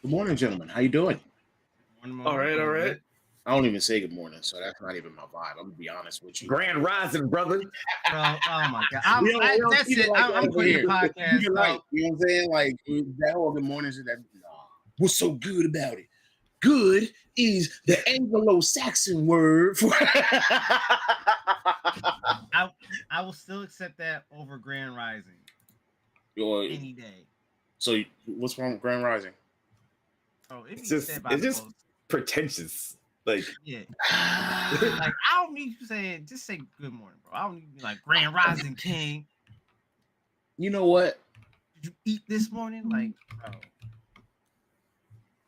Good morning, gentlemen. How you doing? Morning, All morning, right, all doing right. good, I don't even say good morning, so that's not even my vibe. I'm gonna be honest with you. Grand Rising, brother. bro. Oh my god, We don't that's keep it it. like that I'm over quitting the here. Keep podcast, it light. bro. You know what I'm saying? Like that whole good morning shit. That nah. What's so good about it? Good is the Anglo-Saxon word for. I I will still accept that over Grand Rising Your- any day. so what's wrong with Grand Rising? Oh, it It's be just said by it's the just most. pretentious. Like Yeah, like I don't need you saying just say good morning, bro. I don't need to be like Grand Rising King. You know what? Did you eat this morning? Like, bro,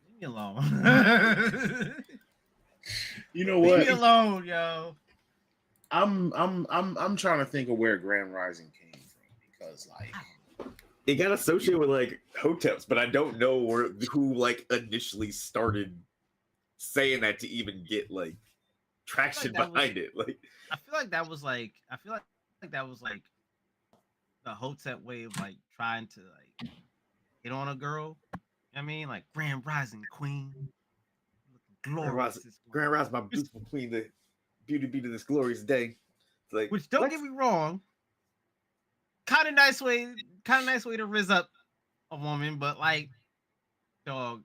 leave me alone. You know Leave me what? alone, yo. I'm trying to think of where Grand Rising came from because like it got associated with like hotels, but I don't know who like initially started saying that to even get like traction That was. behind it. Like I feel like that was like. I feel like that was like the Hotep way of like trying to like hit on a girl. You know what I mean, like Grand Rising Queen, looking Grand glorious Rise, this morning. Grand Rise, my beautiful queen, the beauty be to this glorious day. It's like Which don't what? get me wrong, kind of nice way to rizz up a woman, but like, dog,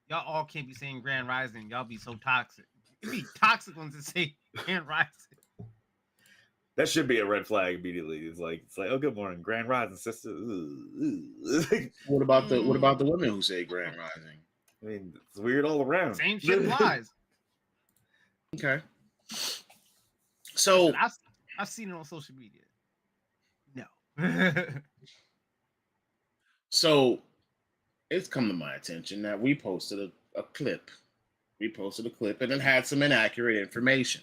y'all all can't be saying Grand Rising. Y'all be so toxic. It'd be toxic ones that say Grand Rising. That should be a red flag immediately. It's like, oh, good morning, Grand Rising, sister. what Mm, about the women who say Grand Rising? I mean, it's weird all around. same shit applies. Okay. Listen, So I've seen it on social media. No. so it's come to my attention that we posted a clip. We posted a clip and it had some inaccurate information.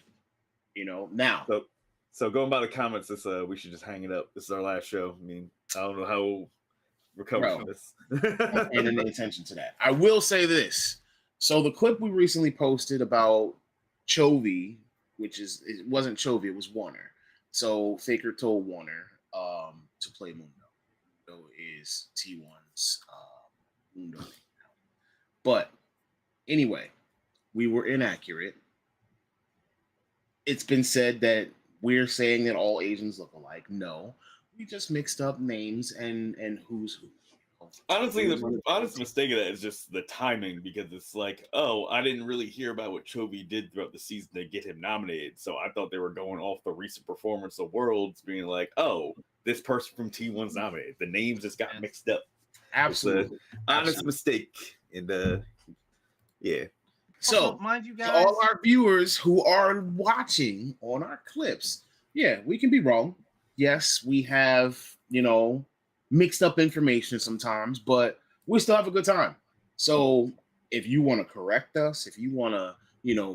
Now So going by the comments, this we should just hang it up. This is our last show. I mean, I don't know how we'll recover bro, from this. don't pay any attention to that. I will say this. So the clip we recently posted about Chovy, it wasn't Chovy, it was Warner. So Faker told Warner to play Mundo. Mundo is T1's Mundo name now. But anyway, we were inaccurate. It's been said that we're saying that all Asians look alike. No, we just mixed up names and who's who. Honestly, the honest mistake of that is just the timing because it's like, oh, I didn't really hear about what Chovy did throughout the season to get him nominated. So I thought they were going off the recent performance of Worlds, being like, oh, this person from T1's nominated. The names just got mixed up. Absolutely, It's a honest mistake. And yeah. So, Also, mind you to guys, all our viewers who are watching on our clips, yeah, we can be wrong. Yes, we have, mixed up information sometimes, but we still have a good time. So, if you want to correct us, if you want to,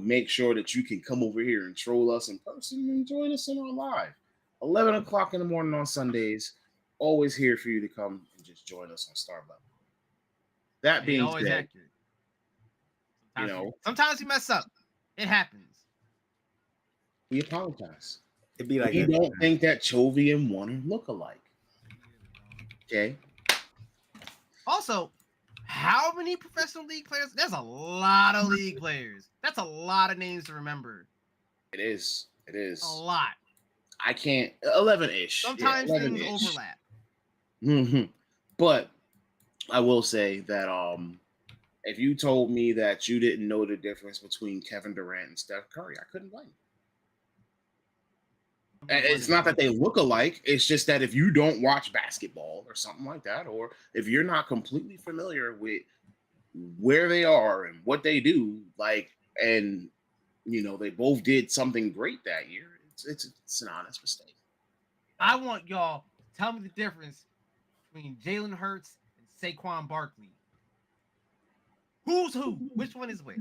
make sure that you can come over here and troll us in person and join us in our live, 11 o'clock in the morning on Sundays, always here for you to come and just join us on Star Level. That it ain't being always said, accurate. Sometimes, you know, sometimes you mess up. It happens. we apologize. It'd be like We that. don't think that Chovy and Warner look alike. Okay. Also, how many professional league players? There's a lot of league players. That's a lot of names to remember. It is. It is. A lot. I can't 11-ish. Sometimes yeah, things 11-ish. overlap. Mm-hmm. But I will say that if you told me that you didn't know the difference between Kevin Durant and Steph Curry, I couldn't blame you. It's not that they look alike. It's just that if you don't watch basketball or something like that, or if you're not completely familiar with where they are and what they do, and they both did something great that year, it's an honest mistake. I want y'all to tell me the difference between Jalen Hurts and Saquon Barkley. Who's who? Which one is which?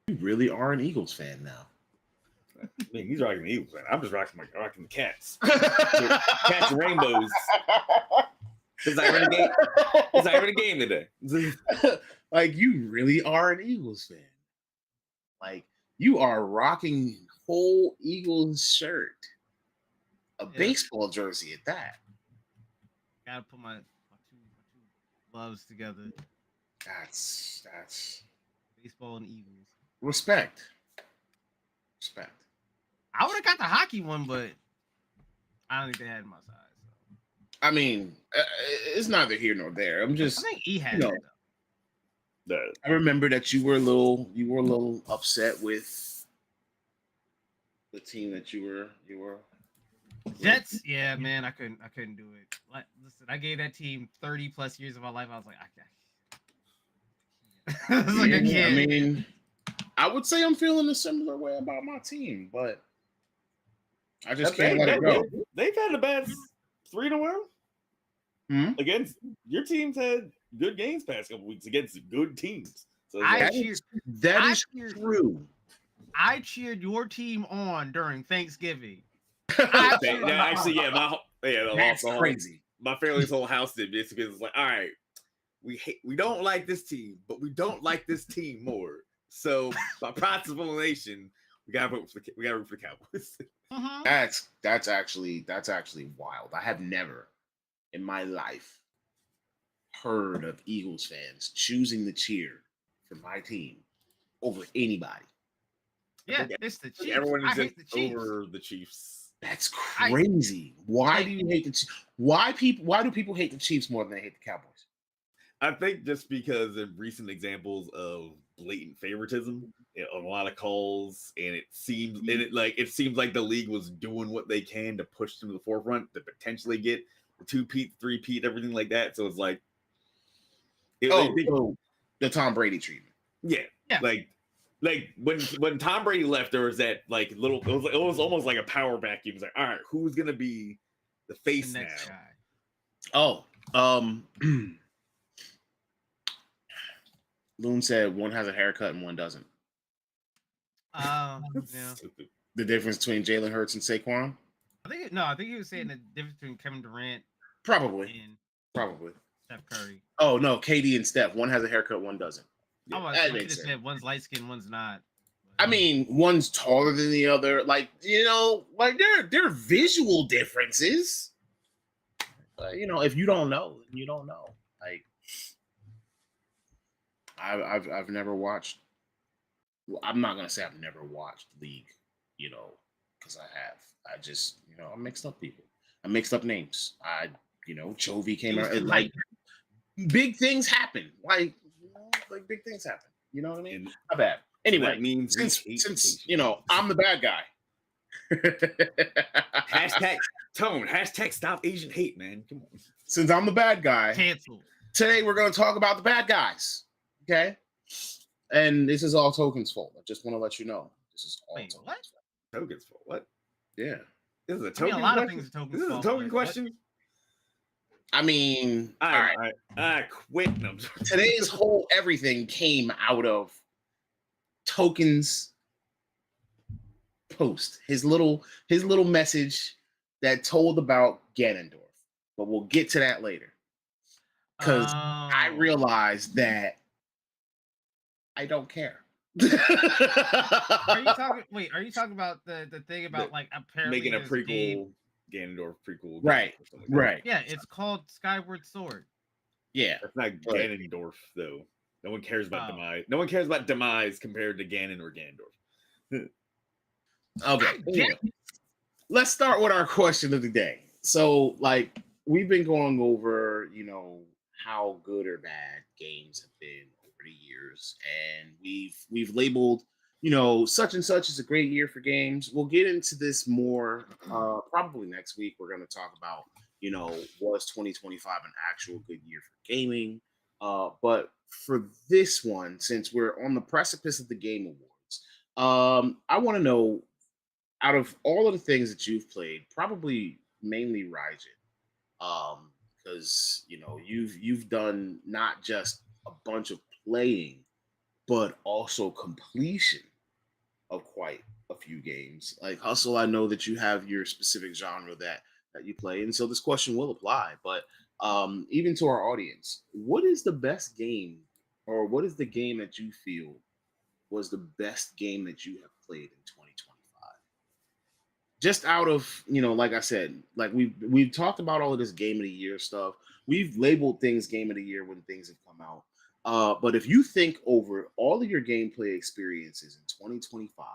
You really are an Eagles fan now. I mean, he's rocking the Eagles, man. I'm just rocking the Cats. Cats and rainbows. It's like we're in the game. It's like we're in the game today. Like you really are an Eagles fan. Like you are rocking whole Eagles shirt, a baseball jersey at that. Gotta put my loves together. That's Baseball and Eagles. respect. Respect. I would have got the hockey one, but I don't think they had my size. So. I mean, it's neither here nor there. I'm I just, think he had you know, it though. The I remember that you were a little upset with the team that you were. Jets, yeah, man, I couldn't do it. Like, listen, I gave that team 30 plus years of my life. I was like, I was like, I Yeah, can't. I mean, I would say I'm feeling a similar way about my team, but I just can't let it go. They've had a bad 3 in a row. Hmm? Against your team's had good games past couple weeks against good teams. So I like, cheered. That I is cheered- true. I cheered your team on during Thanksgiving. actually, yeah, That's crazy. My family's whole house did this because it's like, all right, we don't like this team, but we don't like this team more. So by proclamation, we gotta root for the Cowboys. Mhm. That's actually wild. I have never in my life heard of Eagles fans choosing to cheer for my team over anybody. Yeah, it's the Chiefs. Everyone I is hate the Chiefs. over the Chiefs. That's crazy. Why do you hate the Chiefs? Why do people hate the Chiefs more than they hate the Cowboys? I think just because of recent examples of blatant favoritism, a lot of calls, and it seems like the league was doing what they can to push them to the forefront to potentially get the 2-peat, 3-peat, everything like that. So it's like, the Tom Brady treatment. Yeah. Like when Tom Brady left, there was that like little. It was almost like a power vacuum. It's like, all right, who's gonna be the face The now? next guy. Oh, Loon said one has a haircut and one doesn't. Yeah. Stupid. The difference between Jalen Hurts and Saquon? I think he was saying the difference between Kevin Durant Probably. and Probably. Steph Curry. Oh no, KD and Steph. One has a haircut, one doesn't. I that was makes just sense. said one's light skinned, one's not. I mean, one's taller than the other. Like, you know, like there are visual differences. You know, if you don't know, then you don't know. Like, I've never watched. Well, I'm not gonna say I've never watched League, you know, because I have. I just, you know, I mixed up people. I mixed up names. Chovy came out and like big things happen. Like, like big things happen. You know what I mean? Not bad. Anyway, that means since you know I'm the bad guy. Hashtag stop Asian hate, man. Come on. Since I'm the bad guy, Cancel. today we're going to talk about the bad guys. Okay, and this is all Token's fault. I just want to let you know this is all Wait, Token's what? fault. Token's fault. What? Yeah, This is a I token. mean, a lot of question? things are Token's This is a fault, token but question. I mean, all right. I quit. No, Today's whole everything came out of Token's post, his little message that told about Ganondorf. But we'll get to that later. Because I realized that I don't care. Are you talking? Wait, are you talking about the thing about like apparently making a this game- prequel, Ganondorf prequel, Right, or something like that. right. Yeah, it's called Skyward Sword. Yeah. That's not But- Ganondorf though. No one cares about Oh. Demise. No one cares about Demise compared to Ganon or Ganondorf. Okay. Anyway, let's start with our question of the day. So, like, we've been going over, you know, how good or bad games have been over the years, and we've labeled, you know, such and such is a great year for games. We'll get into this more probably next week. We're going to talk about, you know, was 2025 an actual good year for gaming? But for this one, since we're on the precipice of the Game Awards, I want to know, out of all of the things that you've played, probably mainly Raijin, because you know you've done not just a bunch of playing, but also completion of quite a few games. Like Hustle, I know that you have your specific genre that you play, and so this question will apply. But even to our audience, what is the best game, or what is the game that you feel was the best game that you have played in 2025? just out of, like I said, like we've talked about all of this game of the year stuff. We've labeled things game of the year when things have come out. But if you think over all of your gameplay experiences in 2025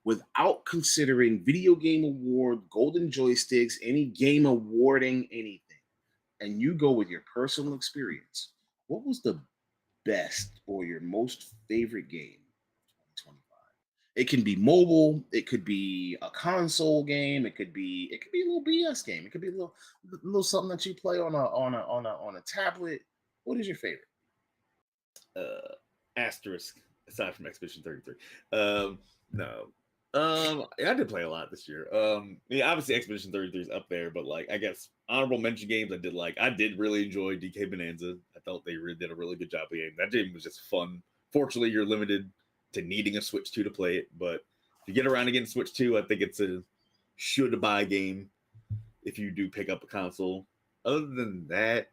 without considering video game award, golden joysticks, any game awarding anything, and you go with your personal experience, what was the best or your most favorite game of 2025? It can be mobile, it could be a console game, it could be a little BS game, it could be a little something that you play on a tablet. What is your favorite? Asterisk aside from Expedition 33. No. I did play a lot this year. Yeah, obviously Expedition 33 is up there, but like I guess honorable mention games I did really enjoy DK Bonanza. I thought they did a really good job of the game. That game was just fun. Fortunately, you're limited to needing a Switch 2 to play it, but if you get around to getting Switch 2, I think it's a should buy game if you do pick up a console. Other than that,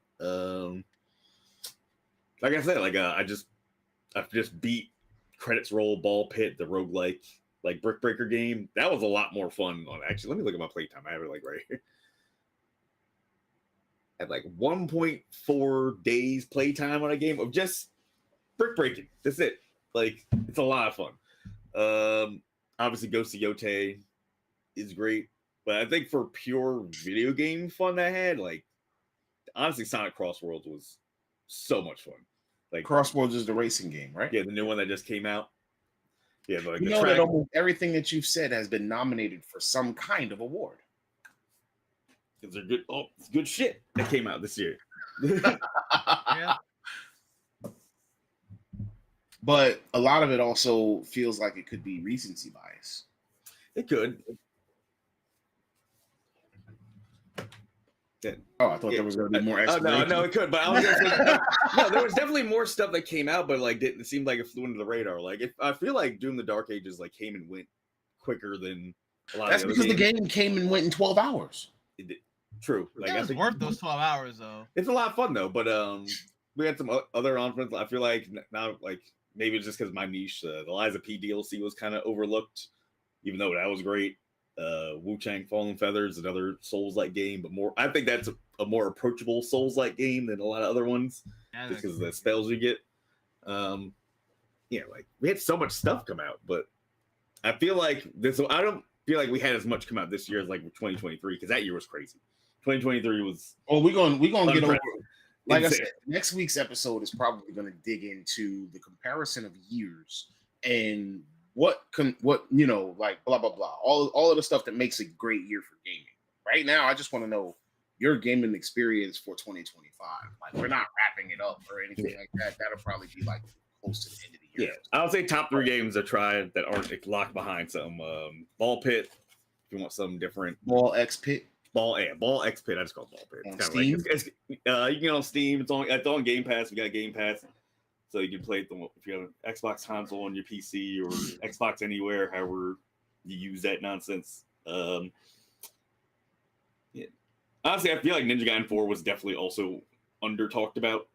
like I said, I've just beat Credits Roll, Ball Pit, the roguelike like Brick Breaker game. That was a lot more fun. Actually, let me look at my playtime. I have it like right here. I had like 1.4 days playtime on a game of just brick breaking. That's it. Like it's a lot of fun. Obviously, Ghost of Yote is great, but I think for pure video game fun I had, like honestly, Sonic Cross Worlds was so much fun. Like Crossworlds is the racing game, right? Yeah, the new one that just came out. Yeah, like you know that almost everything that you've said has been nominated for some kind of award. Because they're good. Oh, it's good shit that came out this year. Yeah. But a lot of it also feels like it could be recency bias. It could. Yeah. Oh, I thought there was going to be more explanation. No, it could. But I was gonna say, no, there was definitely more stuff that came out, but like it seemed like it flew under the radar. Like I feel like Doom: The Dark Ages like came and went quicker than a lot. That's of the because other games. the game came and went in 12 hours. It did. True. Like It's worth those 12 hours though. It's a lot of fun though. But we had some other on-friends. I feel like now, like maybe it's just because my niche, the Liza P DLC was kind of overlooked, even though that was great. Wu Chang Fallen Feathers, another Souls-like game, but more. I think that's a more approachable Souls-like game than a lot of other ones, just because of the spells you get. Yeah, like we had so much stuff come out, but I feel like this. I don't feel like we had as much come out this year as like 2023 because that year was crazy. 2023 was. Oh, we're going to get over. Like Insane. I said, next week's episode is probably going to dig into the comparison of years and what like blah blah blah, all of the stuff that makes a great year for gaming. Right now, I just want to know your gaming experience for 2025. Like we're not wrapping it up or anything like that. That'll probably be like close to the end of the year. Yeah, I would say top 3 games I tried that aren't locked behind some Ball Pit. If you want something different, Ball X Pit. Ball X Pit. I just call it Ball Pit. On It's Steam? like you can get on Steam. It's on Game Pass. We got Game Pass, so you can play it if you have an Xbox console on your PC or Xbox Anywhere, however you use that nonsense. Yeah. Honestly, I feel like Ninja Gaiden 4 was definitely also under talked about.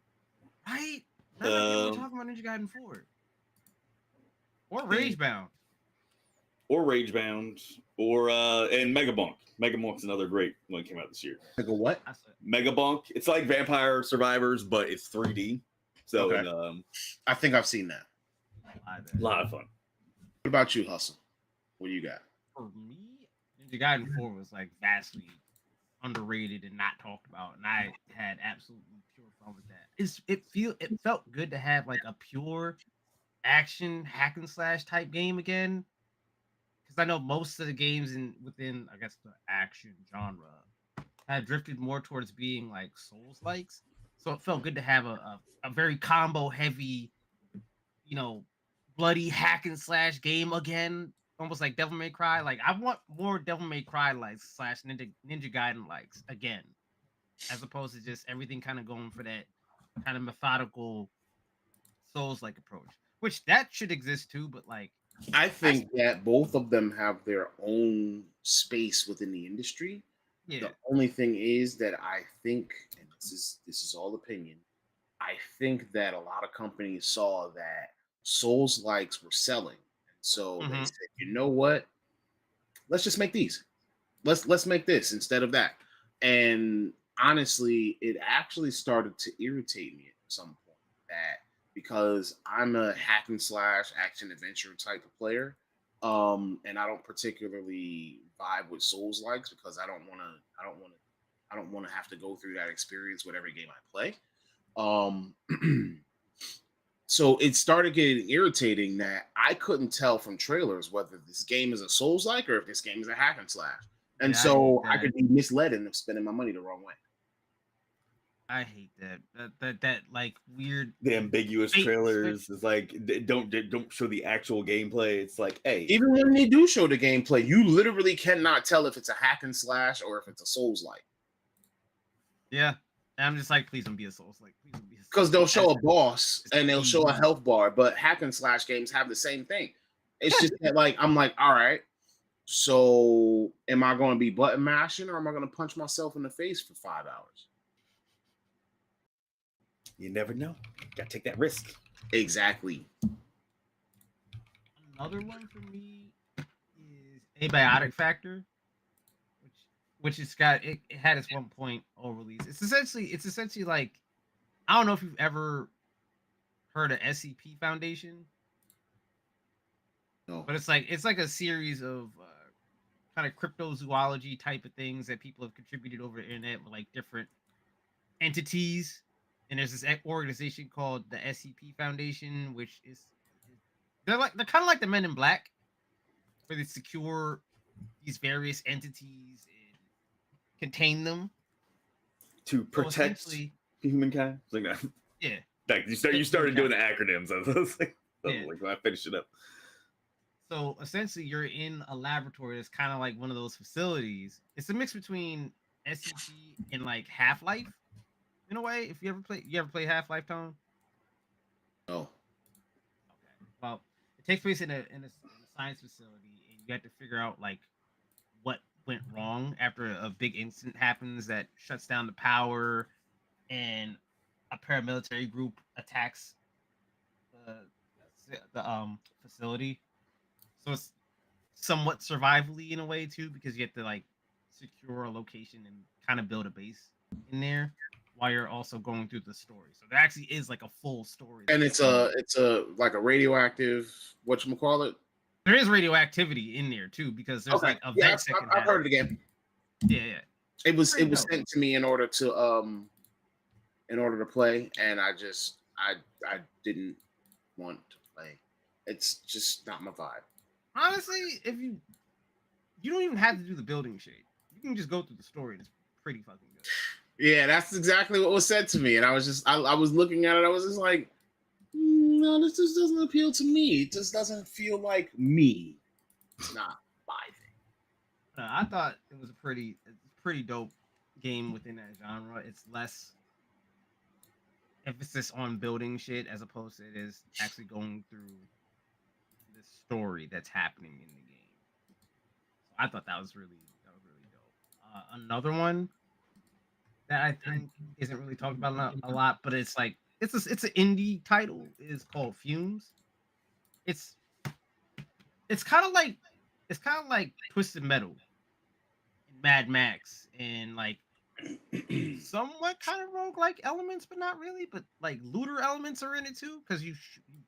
Right? We're talking about Ninja Gaiden 4 or Ragebound. Or Ragebound, or and Megabunk. Megabunk's another great one that came out this year. Like a what? Megabunk. It's like Vampire Survivors, but it's 3D. So Okay. I think I've seen that. A lot of fun. What about you, Hustle? What do you got? For me, Ninja Gaiden 4 was like vastly underrated and not talked about, and I had absolutely pure fun with that. It felt good to have like a pure action hack and slash type game again. Because I know most of the games within I guess the action genre had drifted more towards being like Souls likes. So it felt good to have a very combo heavy, bloody hack and slash game again. Almost like Devil May Cry. Like I want more Devil May Cry likes / Ninja Gaiden likes again. As opposed to just everything kind of going for that kind of methodical Souls-like approach. Which that should exist too, but like I think that both of them have their own space within the industry. yeah. The only thing is that I think, and this is all opinion, I think that a lot of companies saw that Souls likes were selling. So they said, you know what? Let's just make these. let's make this instead of that. And honestly, it actually started to irritate me at some point that because I'm a hack and slash action adventure type of player, and I don't particularly vibe with Souls likes because I don't want to have to go through that experience with every game I play. Um, so it started getting irritating that I couldn't tell from trailers whether this game is a Souls like or if this game is a hack and slash. And Yeah, so I I hate could that. be misled into spending my money the wrong way. I hate that like weird. The ambiguous Fake- trailers is like don't show the actual gameplay. It's like, hey, Even when they do show the gameplay, you literally cannot tell if it's a hack and slash or if it's a Souls like. Yeah, and I'm just like, please don't be a Souls like. Please don't be a Souls. Because they'll show a boss It's and they'll show a easy. health bar, but hack and slash games have the same thing. It's just that, like, I'm like, all right, so am I going to be button mashing or am I going to punch myself in the face for 5 hours? you never know. Gotta take that risk. Exactly. Another one for me is Abiotic Factor, which it's got it had its 1.0 release. It's essentially like, I don't know if you've ever heard of SCP Foundation, No. but it's like a series of kind of cryptozoology type of things that people have contributed over the internet with like different entities. And there's this organization called the SCP Foundation, which is they're kind of like the Men in Black, where they secure these various entities and contain them. To So protect essentially, humankind. It's like that. yeah. Like you started doing the acronyms. I was like, Yeah. when I finish it up. So essentially, you're in a laboratory that's kind of like one of those facilities. It's a mix between SCP and like Half Life, in a way. If you ever play Half Life, Tone? No. Okay. Well, it takes place in a science facility, and you have to figure out like what went wrong after a big incident happens that shuts down the power, and a paramilitary group attacks the facility. So it's somewhat survivally in a way too, because you have to like secure a location and kind of build a base in there while you're also going through the story. So there actually is like a full story. And it's a like a radioactive whatchamacallit. There is radioactivity in there too, because there's like events that can I've happen. heard of the game. Yeah. It was Pretty dope. sent to me in order to play, and I didn't want to play. It's just not my vibe. Honestly, if you don't even have to do the building shit. You can just go through the story and it's pretty fucking good. Yeah, that's exactly what was said to me, and I was just I was looking at it. I was just like, no, this just doesn't appeal to me. It just doesn't feel like me. It's not my thing. I thought it was a pretty dope game within that genre. It's less emphasis on building shit as opposed to it is actually going through the story that's happening in the game. So I thought that was really dope. Another one that I think isn't really talked about a lot, but it's like it's an indie title is called Fumes. It's kind of like Twisted Metal, and Mad Max, and like somewhat kind of roguelike elements, but not really. But like looter elements are in it too, because you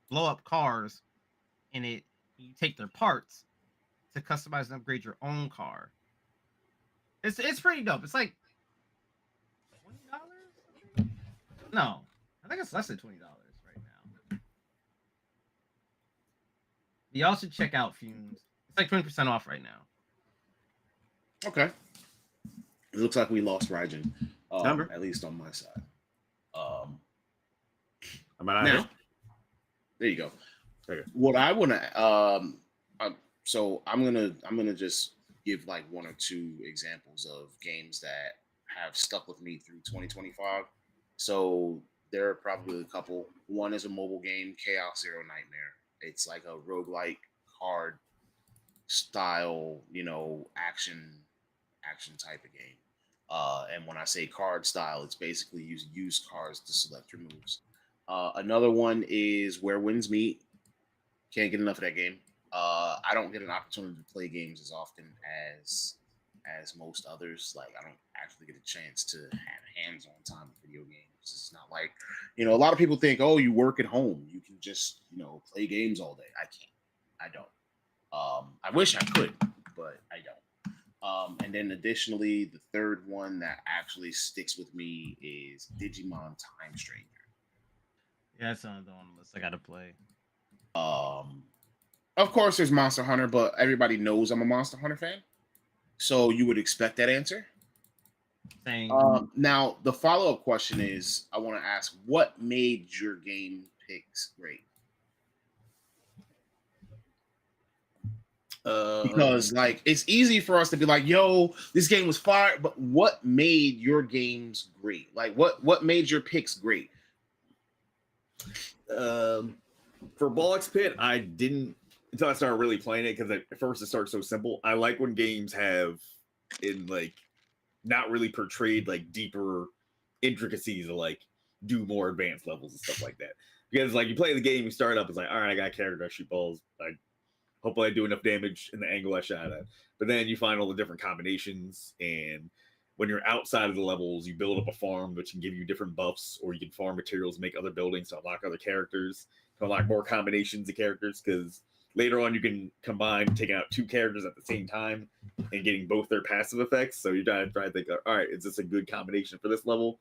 blow up cars in it. You take their parts to customize and upgrade your own car. It's pretty dope. It's like $20. No, I think it's less than $20 right now. Y'all should check out Fumes. It's like 20% off right now. Okay. It looks like we lost Raijin, Number. at least on my side. Am I not Now, here? there you go. Okay. What I want to so I'm gonna just give like one or two examples of games that have stuck with me through 2025. So there are probably a couple. One is a mobile game, Chaos Zero Nightmare. It's like a roguelike card style, action type of game. And when I say card style, it's basically use cards to select your moves. Another one is Where Winds Meet. Can't get enough of that game. I don't get an opportunity to play games as often as as most others. Like I don't actually get a chance to have hands-on time with video games. It's not like, a lot of people think, oh, you work at home, you can just, play games all day. I can't. I don't. I wish I could, but I don't. And then additionally, the third one that actually sticks with me is Digimon Time Stranger. Yeah, that's another one on the list I gotta play. Of course, there's Monster Hunter, but everybody knows I'm a Monster Hunter fan, so you would expect that answer. Saying Now, the follow-up question is, I want to ask, what made your game picks great? Because like it's easy for us to be like, yo, this game was fire, but what made your games great? Like what made your picks great? For Bollocks Pit, I didn't until I started really playing it because at first it starts so simple. I like when games have in like not really portrayed like deeper intricacies of like do more advanced levels and stuff like that. Because like you play the game, you start up, it's like, all right, I got a character, I shoot balls, hopefully I do enough damage in the angle I shot at. But then you find all the different combinations, and when you're outside of the levels, you build up a farm which can give you different buffs, or you can farm materials, make other buildings to unlock other characters, to unlock more combinations of characters, because later on you can combine taking out two characters at the same time and getting both their passive effects. So you're trying to think, all right, is this a good combination for this level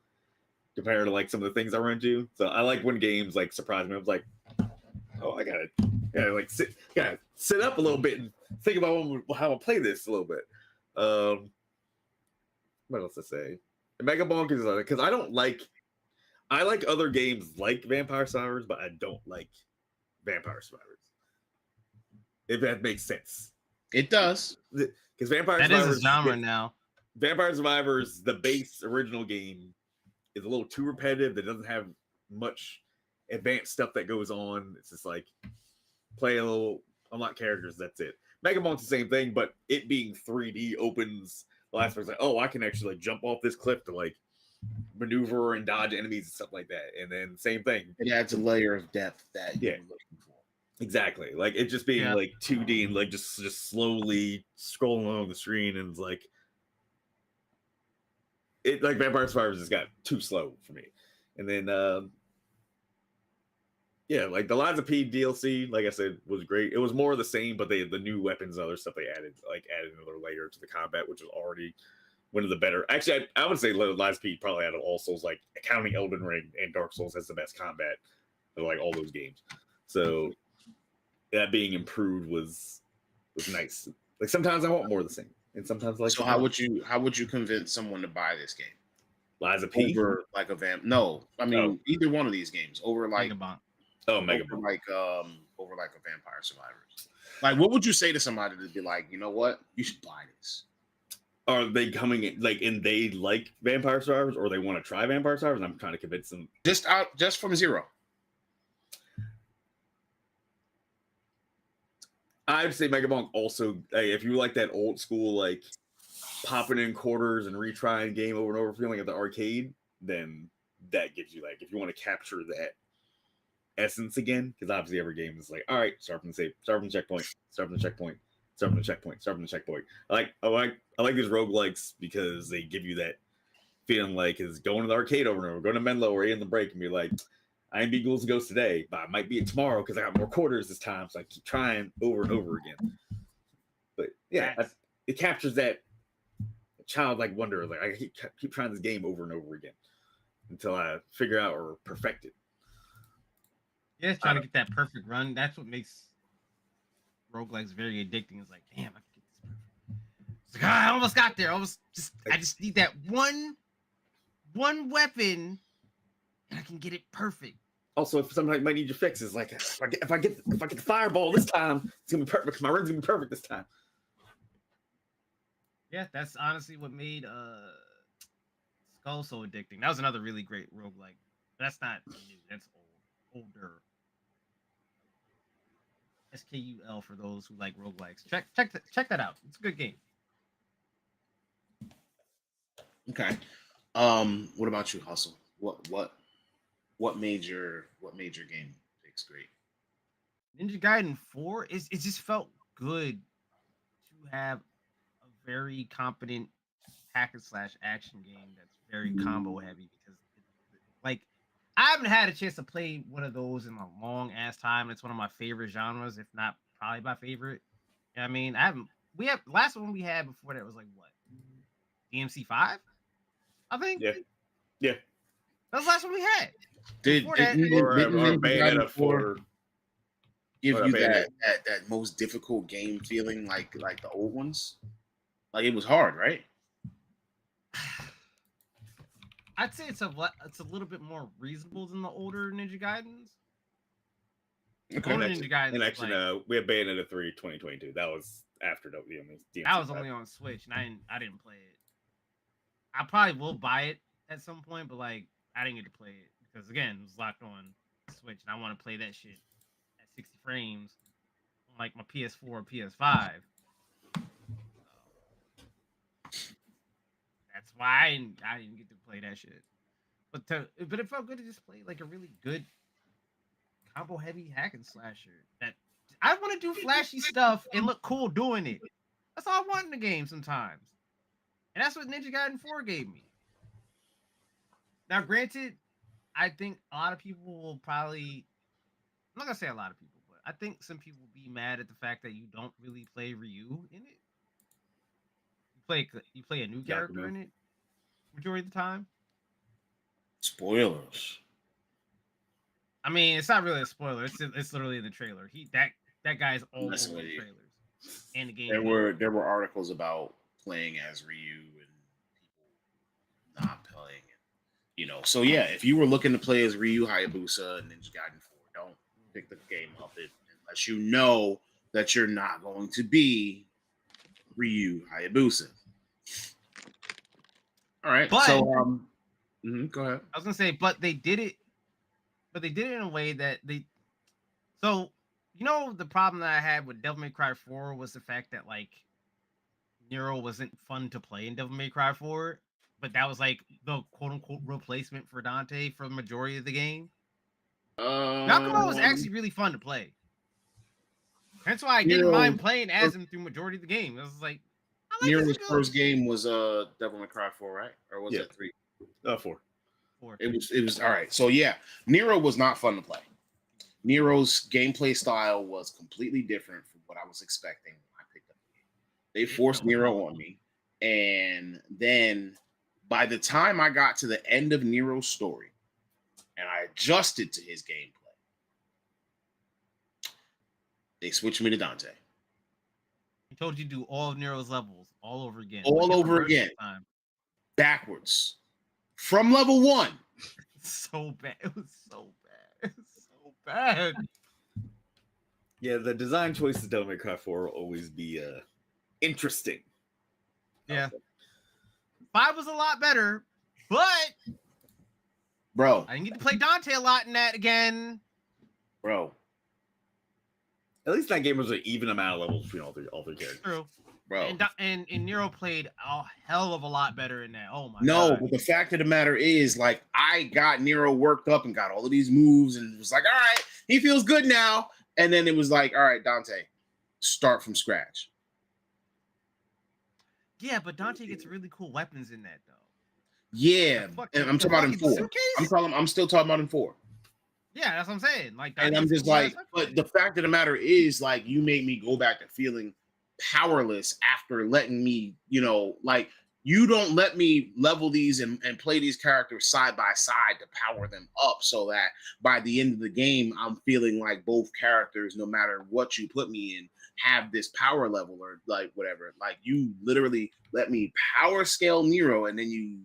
compared to like some of the things I run into? So I like when games like surprise me. I was like, oh, I gotta like sit up a little bit and think about how I'll play this a little bit. What else to say? Mega Bonk is because I like other games like Vampire Survivors, but I don't like Vampire Survivors. If that makes sense. It does. Because Vampire that Survivors is a genre now. Vampire Survivors, the base original game, is a little too repetitive. It doesn't have much advanced stuff that goes on. It's just like play a little, unlock characters, that's it. Mega Bonk's the same thing, but it being 3D opens the last one's like, oh, I can actually like jump off this cliff to like maneuver and dodge enemies and stuff like that. And then same thing. It adds a layer of depth that you're looking for. Exactly. Like it just being like 2D and like just slowly scrolling along the screen, and it's like it like Vampire Survivors just got too slow for me. And then like the Lies of P DLC, like I said, was great. It was more of the same, but the new weapons and other stuff they added another layer to the combat, which was already one of the better. Actually, I would say Lies of P probably out of all Souls, like accounting Elden Ring and Dark Souls, has the best combat of like all those games. So that being improved was nice. Like sometimes I want more of the same, and sometimes like. So how would you convince someone to buy this game? Lies of P over like a vamp? No, I mean either one of these games over like Mega Bonk. Mega Bonk. Over like a Vampire Survivors. Like, what would you say to somebody to be like, you know what, you should buy this? Are they coming in like and they like Vampire Survivors, or they want to try Vampire Survivors? I'm trying to convince them just from zero. I'd say Mega Bonk also, if you like that old school, like popping in quarters and retrying game over and over feeling at the arcade, then that gives you like, if you want to capture that essence again, because obviously every game is like, all right, start from the checkpoint, start from the checkpoint, start from the checkpoint, start from the checkpoint. I like these roguelikes because they give you that feeling like is going to the arcade over and over, going to Menlo or in the break and be like, I ain't be Ghouls and Ghosts today, but I might be it tomorrow because I got more quarters this time. So I keep trying over and over again. But yeah, it captures that childlike wonder. Like I keep trying this game over and over again until I figure out or perfect it. Yeah, trying to get that perfect run. That's what makes roguelikes very addicting. It's like, damn, I can get this perfect. It's like, I almost got there. I just need that one weapon, and I can get it perfect. Also, if somebody might need your fixes, like if I get the fireball this time, it's gonna be perfect. My run's gonna be perfect this time. Yeah, that's honestly what made Skull so addicting. That was another really great roguelike. That's not new. That's older. SKUL for those who like roguelikes. Check that out. It's a good game. Okay. What about you, Hustle? What made your game picks great? Ninja Gaiden 4 it just felt good to have a very competent hack and slash action game that's very combo heavy because like I haven't had a chance to play one of those in a long ass time. It's one of my favorite genres, if not probably my favorite. You know what I mean, I haven't. We have last one we had before that was like what DMC5, I think. Yeah. That was the last one we had. Did Before that- didn't- Or didn't Ninja Bayonetta Gaiden 4 4. give or you Bayonetta. that most difficult game feeling like the old ones? Like it was hard, right? I'd say it's a little bit more reasonable than the older Ninja Gaidens. Okay. Older Ninja Gaidens, And actually, like, we have Bayonetta 3 2022. That was after DMC. that was only on Switch, and I didn't play it. I probably will buy it at some point, but like I didn't get to play it because again, it was locked on Switch, and I want to play that shit at 60 frames on like my PS4 or PS5. That's why I didn't get to play that shit. But it felt good to just play like a really good combo heavy hack and slasher. That I want to do flashy stuff and look cool doing it. That's all I want in the game sometimes. And that's what Ninja Gaiden 4 gave me. Now, granted, I think a lot of people will probably, I'm not gonna say a lot of people, but I think some people will be mad at the fact that you don't really play Ryu in it. You play a new character in it majority of the time. Spoilers. I mean, it's not really a spoiler. It's literally in the trailer. That guy's all over Messing the with you. trailers and the game. There were articles about playing as Ryu and people not playing it. You know, so yeah, if you were looking to play as Ryu Hayabusa and Ninja Gaiden 4, don't pick the game up unless you know that you're not going to be Ryu Hayabusa. All right, But- so go ahead. I was gonna say, but they did it in a way that so you know the problem that I had with Devil May Cry 4 was the fact that like Nero wasn't fun to play in Devil May Cry 4, but that was like the quote unquote replacement for Dante for the majority of the game. Yakumo was actually really fun to play. That's why I didn't Nero- mind playing as him through majority of the game. I was like, I like Nero's this dude. first game was Devil May Cry 4, right? Or was Yeah. it 3? 4. It was all right. So yeah, Nero was not fun to play. Nero's gameplay style was completely different from what I was expecting when I picked up the game. They forced Nero on me, and then by the time I got to the end of Nero's story, and I adjusted to his gameplay, they switched me to Dante. He told you to do all of Nero's levels all over again. All Like, over reverse again. time. Backwards from level 1. So bad. It was so bad. It was so bad. Yeah, the design choices of Devil May Cry 4 will always be interesting. Yeah. 5 was a lot better, but Bro, I didn't get to play Dante a lot in that again. bro, At least that game was an even amount of levels between all three characters. True. bro. And Nero played a hell of a lot better in that. Oh my No, god. but the fact of the matter is, like, I got Nero worked up and got all of these moves and was like, all right, he feels good now. And then it was like, all right, Dante, start from scratch. Yeah, but Dante gets really cool weapons in that though. Yeah, and I'm The talking about in fucking 4. suitcase? I'm still talking about in 4. Yeah, that's what I'm saying. Like, And I'm Dante's just cool like, ass but weapons. the fact of the matter is, like, you made me go back to feeling powerless after letting me, you know, like, you don't let me level these and play these characters side by side to power them up so that by the end of the game, I'm feeling like both characters, no matter what you put me in, have this power level or like whatever. Like, you literally let me power scale Nero and then you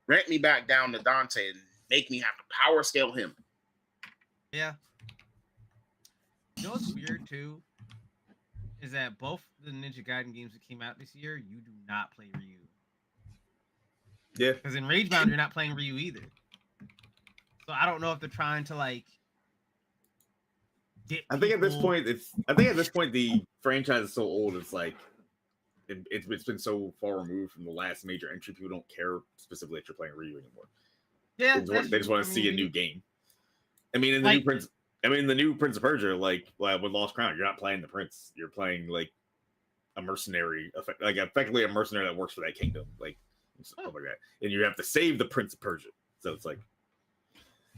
rent me back down to Dante and make me have to power scale him. Yeah. You know what's weird too? Is that both the Ninja Gaiden games that came out this year, you do not play Ryu. Yeah. Because in Ragebound, you're not playing Ryu either. So I don't know if they're trying to like. I think at this point, the franchise is so old. It's like it's been so far removed from the last major entry. People don't care specifically that you're playing Ryu anymore. Yeah, They just want to see a new game. I mean, in the new Prince of Persia, like with Lost Crown, you're not playing the Prince. You're playing like a mercenary, like effectively a mercenary that works for that kingdom, like stuff like that. And you have to save the Prince of Persia. So it's like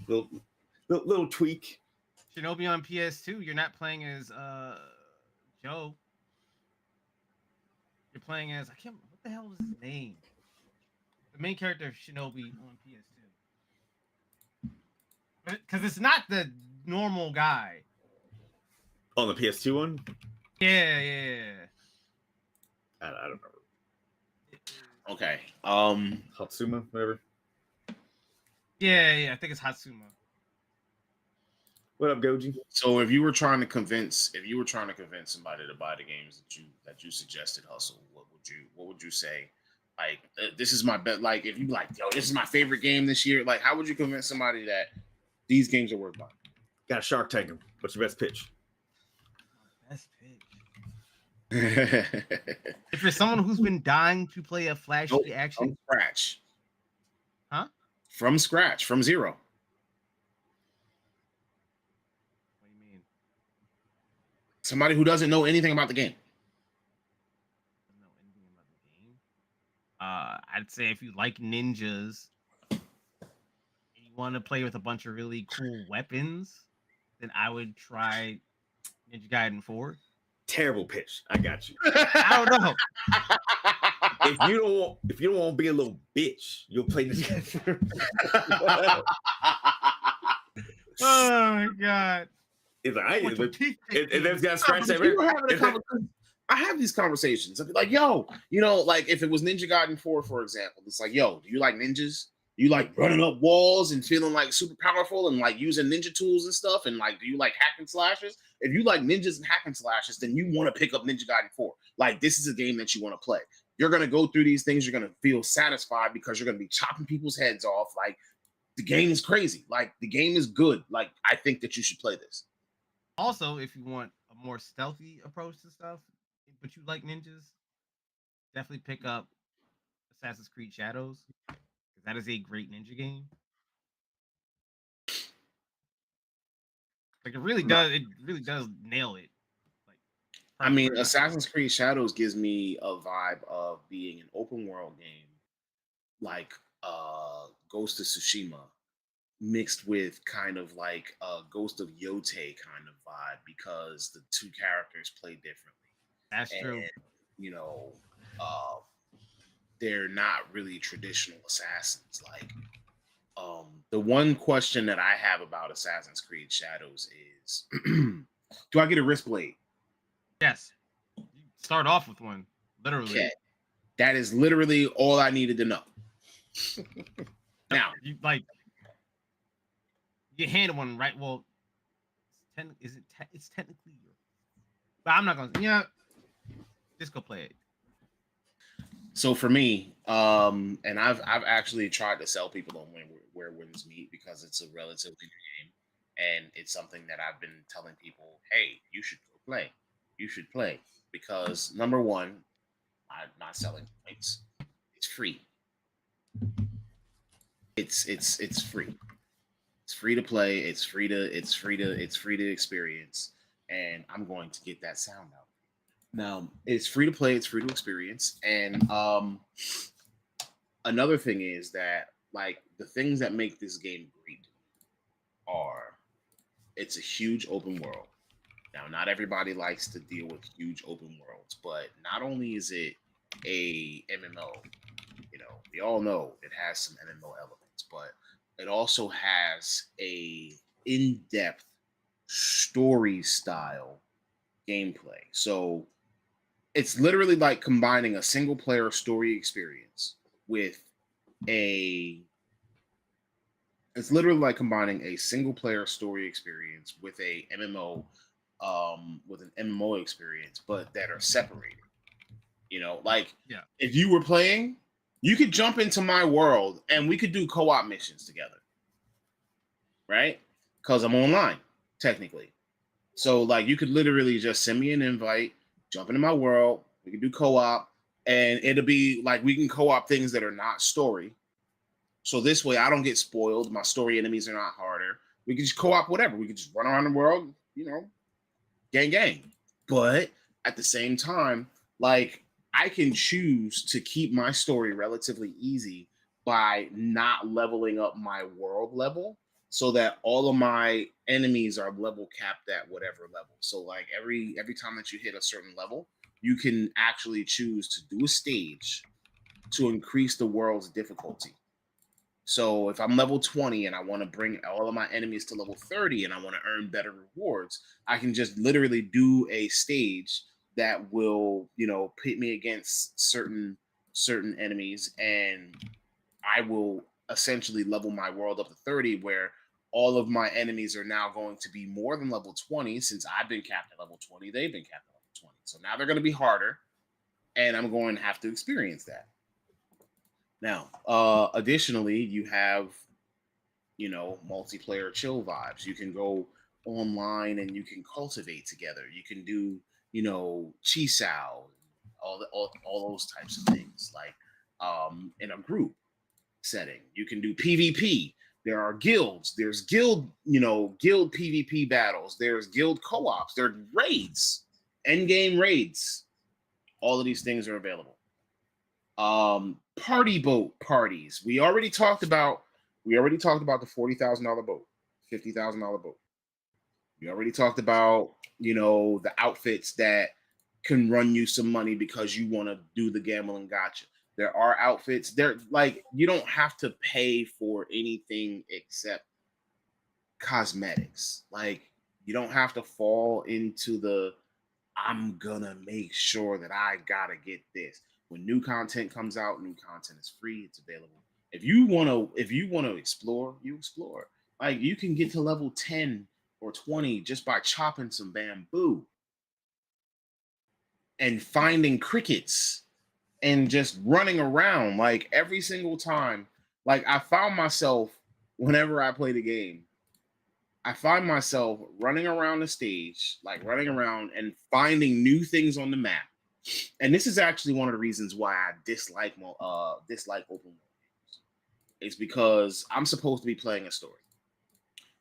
little tweak. Shinobi on PS2, you're not playing as Joe. You're playing as what the hell was his name? The main character of Shinobi on PS2. Because it's not the normal guy. On the PS2 one? Yeah. I don't remember. Okay. Hatsuma, whatever. Yeah, I think it's Hatsuma. What up, Goji? So if you were trying to convince somebody to buy the games that you suggested, Hustle, what would you say? Like, this is my bet. Like, if you like, yo, this is my favorite game this year. Like, how would you convince somebody that these games are worth buying? Got a Shark Tank him. What's your best pitch? Best pitch. If you're someone who's been dying to play a flashy action, from scratch, huh? From scratch, from zero. What do you mean? Somebody who doesn't know anything about the game. Doesn't know anything about the game. I'd say if you like ninjas, and you want to play with a bunch of really cool weapons, then I would try Ninja Gaiden 4. Terrible pitch. I got you. I don't know. If you don't want to be a little bitch, you'll play this game. Oh my god! It's like, With your teeth and picking. there's got scratch that. People having a conversation. I have these conversations. I'd be like, yo, like if it was Ninja Gaiden 4, for example, it's like, yo, do you like ninjas? You like running up walls and feeling like super powerful and like using ninja tools and stuff? And like, do you like hack and slashes? If you like ninjas and hack and slashes, then you want to pick up Ninja Gaiden 4. Like, this is a game that you want to play. You're going to go through these things. You're going to feel satisfied because you're going to be chopping people's heads off. Like, the game is crazy. Like, the game is good. Like, I think that you should play this. Also, if you want a more stealthy approach to stuff, but you like ninjas, definitely pick up Assassin's Creed Shadows, because that is a great ninja game. Like it really does nail it. Like, I mean, Assassin's Creed Shadows gives me a vibe of being an open world game, like Ghost of Tsushima, mixed with kind of like a Ghost of Yotei kind of vibe, because the two characters play differently. That's true. They're not really traditional assassins. Like, the one question that I have about Assassin's Creed Shadows is, do I get a wrist blade? Yes. You start off with one, literally. Okay. That is literally all I needed to know. Now, you hand one, right? Well, it's technically yours. But I'm not gonna. Just go play it. So for me, and I've actually tried to sell people on where wins meet, because it's a relatively new game, and it's something that I've been telling people, hey, you should go play. You should play, because number one, I'm not selling points. It's free. It's free. It's free to play. It's free to experience, and I'm going to get that sound out. Now, it's free to play, it's free to experience. And another thing is that, like, the things that make this game great are, it's a huge open world. Now, not everybody likes to deal with huge open worlds, but not only is it a MMO, we all know it has some MMO elements, but it also has a in-depth story style gameplay. So it's literally like combining a single player story experience with a MMO, with an MMO experience, but that are separated. If you were playing, you could jump into my world and we could do co-op missions together, right? Because I'm online, technically. So, like, you could literally just send me an invite, jump into my world, we can do co-op, and it'll be like we can co-op things that are not story. So this way I don't get spoiled. My story enemies are not harder. We can just co-op whatever. We can just run around the world, gang. But at the same time, Like, I can choose to keep my story relatively easy by not leveling up my world level so that all of my enemies are level capped at whatever level. So like every time that you hit a certain level, you can actually choose to do a stage to increase the world's difficulty. So if I'm level 20 and I want to bring all of my enemies to level 30 and I want to earn better rewards, I can just literally do a stage that will, pit me against certain enemies, and I will essentially level my world up to 30 where all of my enemies are now going to be more than level 20 since I've been capped at level 20, they've been capped at level 20. So now they're going to be harder and I'm going to have to experience that. Now, additionally, you have, multiplayer chill vibes. You can go online and you can cultivate together. You can do, chisao, all those types of things, like in a group setting. You can do PvP. There are guilds. There's guild PvP battles. There's guild co-ops. There are raids, endgame raids. All of these things are available. Party boat parties. We already talked about the $40,000 boat, $50,000 boat. We already talked about, the outfits that can run you some money because you want to do the gambling gotcha. There are outfits there, like, you don't have to pay for anything except cosmetics. Like, you don't have to fall into the I'm gonna make sure that I gotta get this. When new content comes out, new content is free, it's available. If you wanna explore, you explore. Like, you can get to level 10 or 20 just by chopping some bamboo and finding crickets and just running around. Like, every single time, like, I found myself, whenever I play the game, I find myself running around the stage, like running around and finding new things on the map. And this is actually one of the reasons why I dislike open world games. It's because I'm supposed to be playing a story.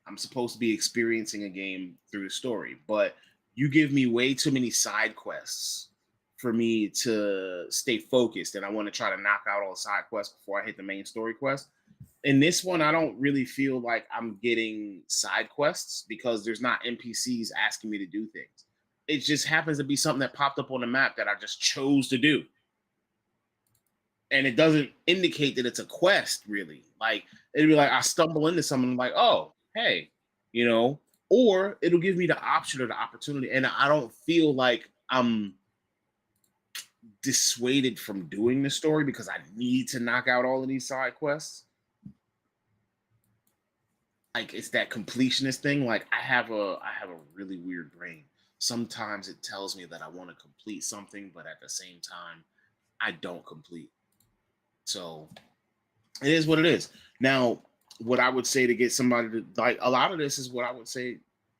I'm supposed to be experiencing a game through a story, but you give me way too many side quests for me to stay focused, and I want to try to knock out all the side quests before I hit the main story quest. In this one, I don't really feel like I'm getting side quests because there's not NPCs asking me to do things. It just happens to be something that popped up on the map that I just chose to do. And it doesn't indicate that it's a quest, really. Like, it'd be like I stumble into something, I'm like, oh, hey, or it'll give me the option or the opportunity, and I don't feel like I'm dissuaded from doing the story because I need to knock out all of these side quests. Like, it's that completionist thing. Like, I have a really weird brain. Sometimes it tells me that I want to complete something, but at the same time, I don't complete. So it is what it is. Now, what I would say to get somebody to, like, a lot of this is what I would say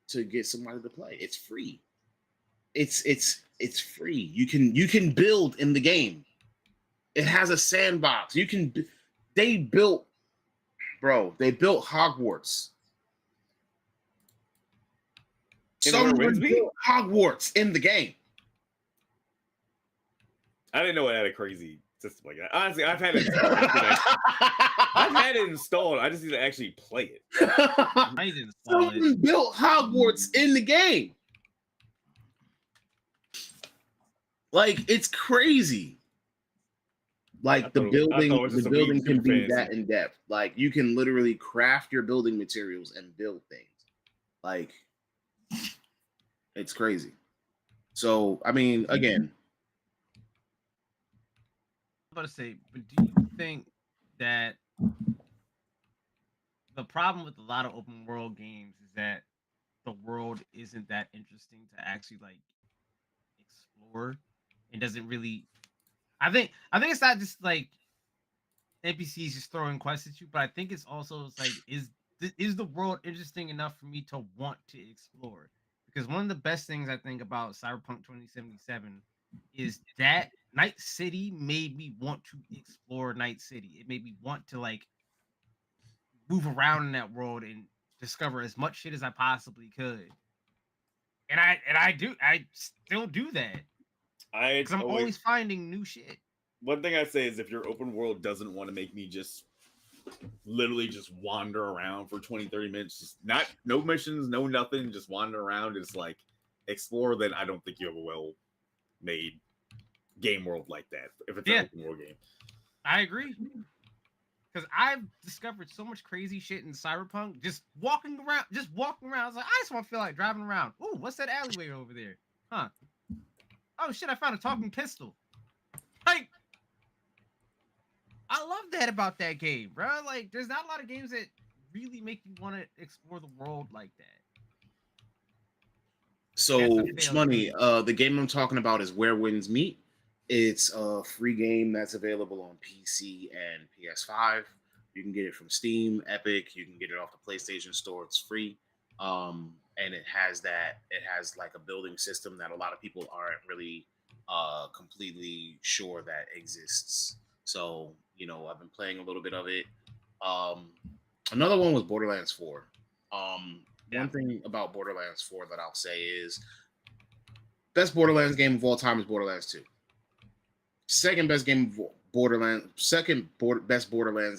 to get somebody to play. It's free. It's free. You can build in the game. It has a sandbox. They built Hogwarts. Someone built Hogwarts in the game. I didn't know it had a crazy system like that. Honestly, I've had it installed. I've had it installed. I just need to actually play it. I didn't install Someone it. built Hogwarts in the game. Like, it's crazy. Like, the building can be that in depth. Like, you can literally craft your building materials and build things. Like, it's crazy. So, I mean, again, I'm about to say, but do you think that the problem with a lot of open world games is that the world isn't that interesting to actually like explore? It doesn't really. I think it's not just like NPCs just throwing quests at you, but I think it's also like is the world interesting enough for me to want to explore? Because one of the best things I think about Cyberpunk 2077 is that Night City made me want to explore Night City. It made me want to like move around in that world and discover as much shit as I possibly could. And I still do that. Because I'm always finding new shit. One thing I say is if your open world doesn't want to make me just literally just wander around for 20, 30 minutes, just no missions, no nothing, just wander around, just like explore, then I don't think you have a well-made game world like that. If it's an open world game. I agree. Because I've discovered so much crazy shit in Cyberpunk. Just walking around. I was like, I just want to feel like driving around. Ooh, what's that alleyway over there? Huh? Oh shit! I found a talking pistol. Like, I love that about that game, bro. Like, there's not a lot of games that really make you want to explore the world like that. So, Shmoney, the game I'm talking about is Where Winds Meet. It's a free game that's available on PC and PS5. You can get it from Steam, Epic. You can get it off the PlayStation Store. It's free. And it has like a building system that a lot of people aren't really completely sure that exists. So, I've been playing a little bit of it. Another one was Borderlands 4. One thing about Borderlands 4 that I'll say is best Borderlands game of all time is Borderlands 2. Second best best Borderlands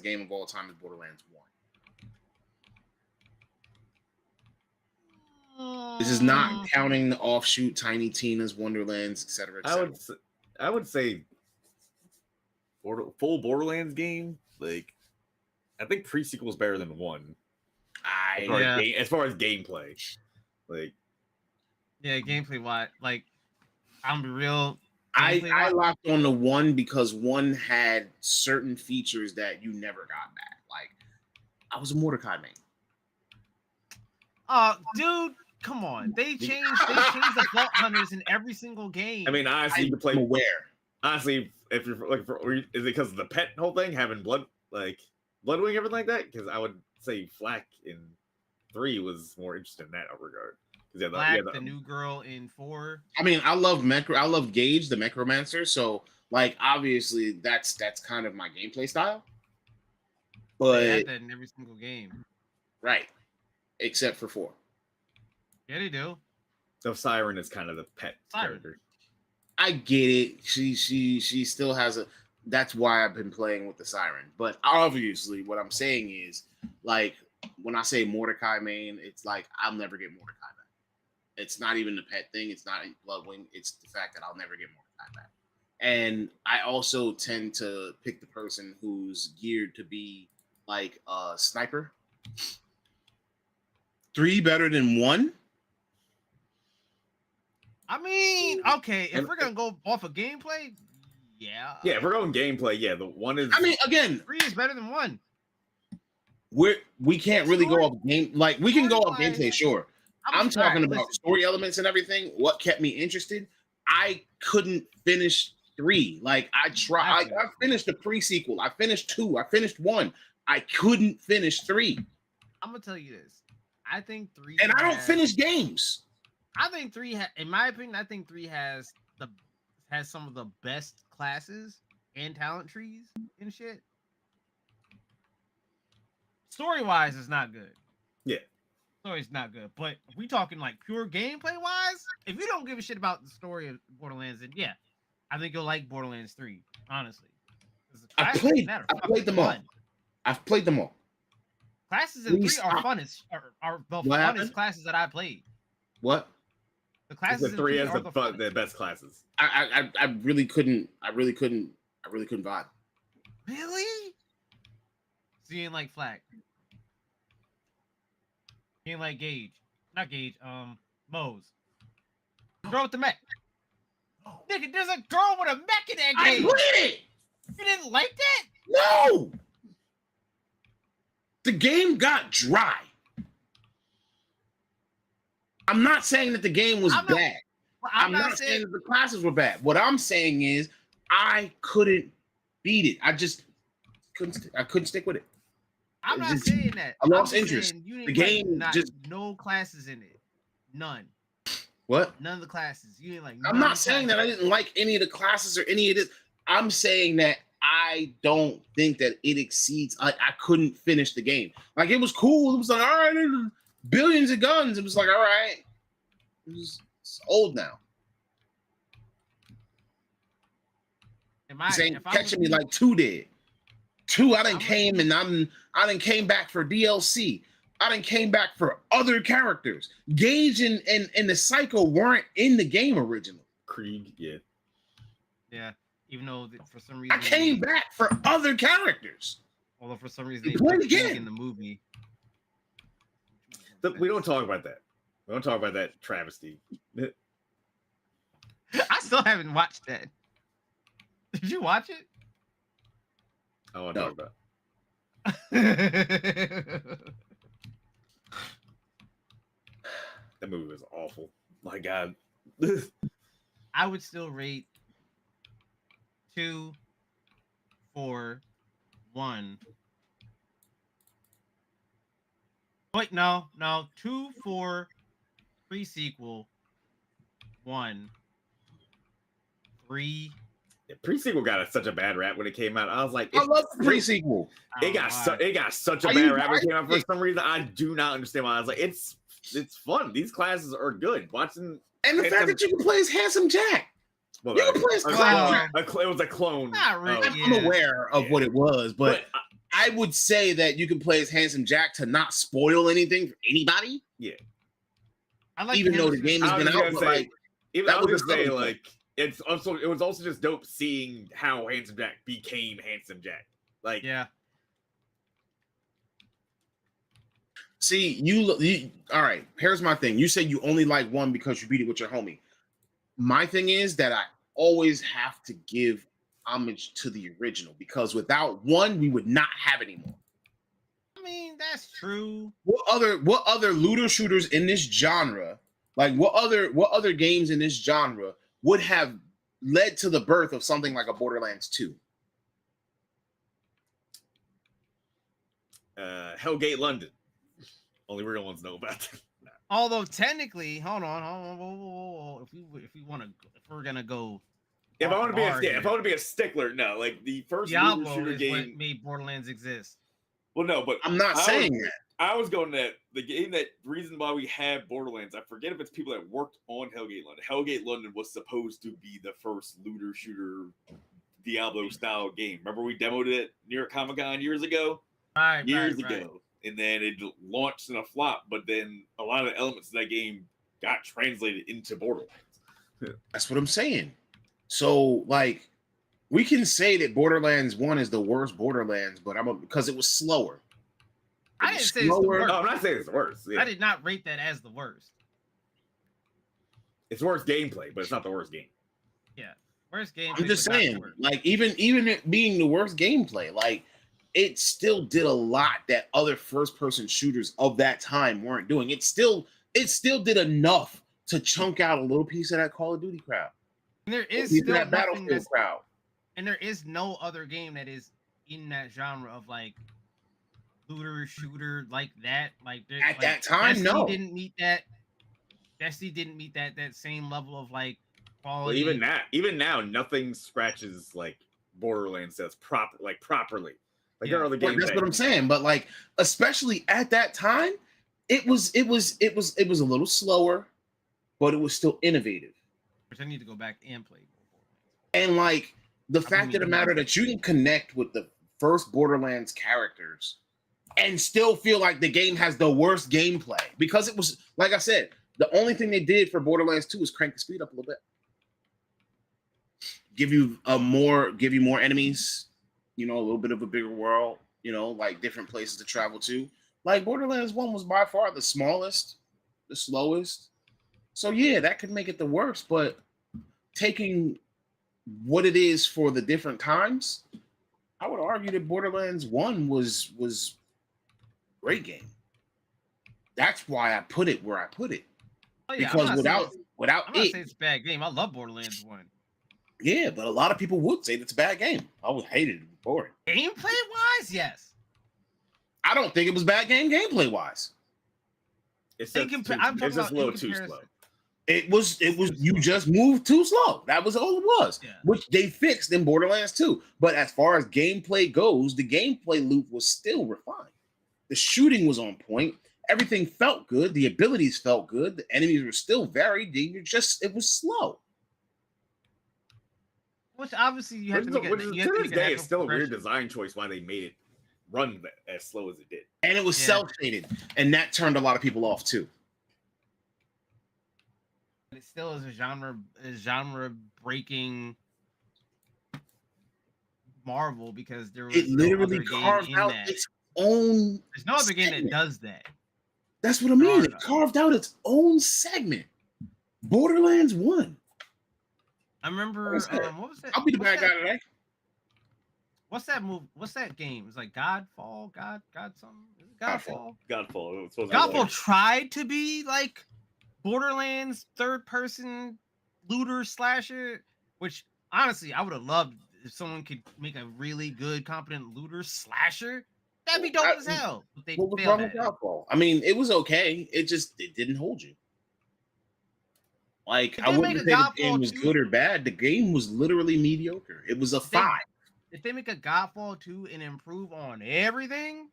game of all time is Borderlands 1. This is not counting the offshoot Tiny Tina's Wonderlands, etc. I would say full Borderlands game. Like, I think pre-sequel is better than 1. As far as gameplay, like, gameplay. What? Like, I'm real. I locked on the 1 because 1 had certain features that you never got back. Like, I was a Mordecai main. Dude, come on. They changed the Vault Hunters in every single game. I mean, honestly, you can play where. Honestly, if you're looking for, is it because of the pet whole thing, having Bloodwing, everything like that? Because I would say Flack in 3 was more interested in that regard. Black, the new girl in 4. I mean, I love Gage, the Necromancer. So, like, obviously, that's kind of my gameplay style. But they have that in every single game, right? Except for 4. Yeah, they do. So Siren is kind of the pet character. I get it. She still has a. That's why I've been playing with the Siren. But obviously, what I'm saying is, like, when I say Mordecai main, it's like I'll never get Mordecai back. It's not even the pet thing. It's not Bloodwing. It's the fact that I'll never get Mordecai back. And I also tend to pick the person who's geared to be like a sniper. 3 better than 1? I mean, okay, if we're gonna go off of gameplay, yeah. Yeah, if we're going gameplay, yeah, the 1 is. I mean, again, 3 is better than 1. We can't really go off game. Like, we can go off gameplay, sure. I'm talking about story elements and everything. What kept me interested? I couldn't finish 3. Like, I tried. I finished the pre-sequel. I finished 2. I finished 1. I couldn't finish 3. I'm gonna tell you this. I think 3. And I don't finish games. I think 3. In my opinion, I think 3 has some of the best classes and talent trees and shit. Story-wise, it's not good. Yeah. Story's not good, but if we talking like pure gameplay wise, if you don't give a shit about the story of Borderlands, then yeah, I think you'll like Borderlands 3, honestly. I've played them all. I've played them all. Classes in 3 are are the funnest classes that I played. What? The classes in 3 has the best classes. I really couldn't vibe. Really? Seeing like Flack. Being like Gage. Not Gage, Mose. Girl with the mech. Nigga, there's a girl with a mech in that game. I played it. You didn't like that? No. The game got dry. I'm not saying that the game was bad. I'm not saying that the classes were bad. What I'm saying is I couldn't beat it. I couldn't stick with it. I'm not saying that. I lost interest. The game just no classes in it. None. What? None of the classes. You didn't like. I'm not saying that I didn't like any of the classes or any of this. I'm saying that I don't think that it exceeds. I couldn't finish the game. Like, it was cool. It was like, all right, billions of guns. It was like, all right. It's old now. This ain't catching me like 2 did. 2, I done came and I done came back for DLC. I done came back for other characters. Gage and the Psycho weren't in the game originally. Krieg, yeah. Yeah. Even though for some reason I came back for other characters. Although for some reason they Play put again. Krieg in the movie. We don't talk about that. We don't talk about that travesty. I still haven't watched that. Did you watch it? I want to talk about. That movie was awful. My God. I would still rate 2, 4, 1. Wait, no. 2, 4, pre-sequel, 1, 3. Yeah, pre-sequel got such a bad rap when it came out. I was like, I love the pre-sequel. It got such a Are bad you rap when it came out for right? some reason. I do not understand why. I was like, it's fun. These classes are good. Watching And the fact that you can play as Handsome Jack. well, You can play as a Claptrap. clone. It was a clone. Not really. I'm aware of what it was, but But I would say that you can play as Handsome Jack to not spoil anything for anybody, I like even though the Henderson. game has I been was out. gonna But say, like, even that I was was a gonna say, selling point. like, it was also just dope seeing how Handsome Jack became Handsome Jack. Like, Yeah. see, you all right. Here's my thing. You said you only like 1 because you beat it with your homie. My thing is that I always have to give homage to the original because without 1, we would not have it anymore. I mean, that's true. What other looter shooters in this genre, like what other games in this genre would have led to the birth of something like a Borderlands 2? Hellgate London. Only real ones know about that. Although technically, hold on. Whoa. If we're gonna go, If I want to be hard here. if I want to be a stickler, no, like the first looter Diablo shooter is what game. made Borderlands exist. Well, no, but I'm not saying that. I was going that the game that reason why we have Borderlands. I forget if it's people that worked on Hellgate London. Hellgate London was supposed to be the first looter shooter Diablo style game. Remember we demoed it near Comic Con years ago. Years ago, and then it launched in a flop. But then a lot of the elements of that game got translated into Borderlands. That's what I'm saying. So, like, we can say that Borderlands 1 is the worst Borderlands, but because it was slower. I didn't say it's the slower. worst. No, I'm not saying it's the worst. Yeah. I did not rate that as the worst. It's worst gameplay, but it's not the worst game. Yeah, worst game. I'm just saying, like, even it being the worst gameplay, like, it still did a lot that other first-person shooters of that time weren't doing. It still did enough to chunk out a little piece of that Call of Duty crowd. And there is Piece of still that nothing Battlefield that's, crowd. and there is no other game that is in that genre of like looter shooter like that. Like At that time, Destiny no. didn't meet that. Destiny didn't meet that same level of like Well, quality. even now, nothing scratches like Borderlands does properly. Like there are other Well, games. that's what I'm saying. But like, especially at that time, it was a little slower, but it was still innovative. Which I need to go back and play. And like the I fact mean, of the matter that you can connect with the first Borderlands characters and still feel like the game has the worst gameplay because it was, like I said, the only thing they did for Borderlands 2 is crank the speed up a little bit, give you more enemies, you know, a little bit of a bigger world, you know, like different places to travel to. Like Borderlands 1 was by far the smallest, the slowest. So yeah, that could make it the worst, but taking what it is for the different times, I would argue that Borderlands 1 was a great game. That's why I put it where I put it. Oh, yeah, Because I'm without not saying it, it's a bad game. I love Borderlands 1. yeah, but a lot of people would say it's a bad game. I would hate it. It was boring. Gameplay wise, yes. I don't think it was bad gameplay wise. It's In just, compa- I'm it's talking just about a little in too slow. comparison. It was you just moved too slow. That was all it was. Yeah. Which they fixed in Borderlands 2. But as far as gameplay goes, the gameplay loop was still refined. The shooting was on point. Everything felt good. The abilities felt good. The enemies were still varied. It was slow. Which obviously you have to make it. You have To to this make day, it it's still a weird progression. design choice why they made it run as slow as it did. And it was Yeah. cel-shaded, and that turned a lot of people off too. It still is a genre breaking marvel because there was It no literally other game carved in out that. its own. There's no other game that segment. does that. That's what I mean. It Naruto. carved out its own segment. Borderlands 1. I remember Like I said, what was that? I'll be the what's bad that- guy today. What's that move? What's that game? It's like Godfall, God something. Is it Godfall. Godfall? Godfall. It was supposed to be Godfall like- tried to be like Borderlands third person looter slasher, which honestly I would have loved if someone could make a really good, competent looter slasher. That'd be dope as hell. But they What was failed wrong at with it. Godfall? I mean, it was okay. It didn't hold you. Like, If I they wouldn't make a say the Godfall game was 2 good or bad. The game was literally mediocre. It was a If they- 5. If they make a Godfall 2 and improve on everything,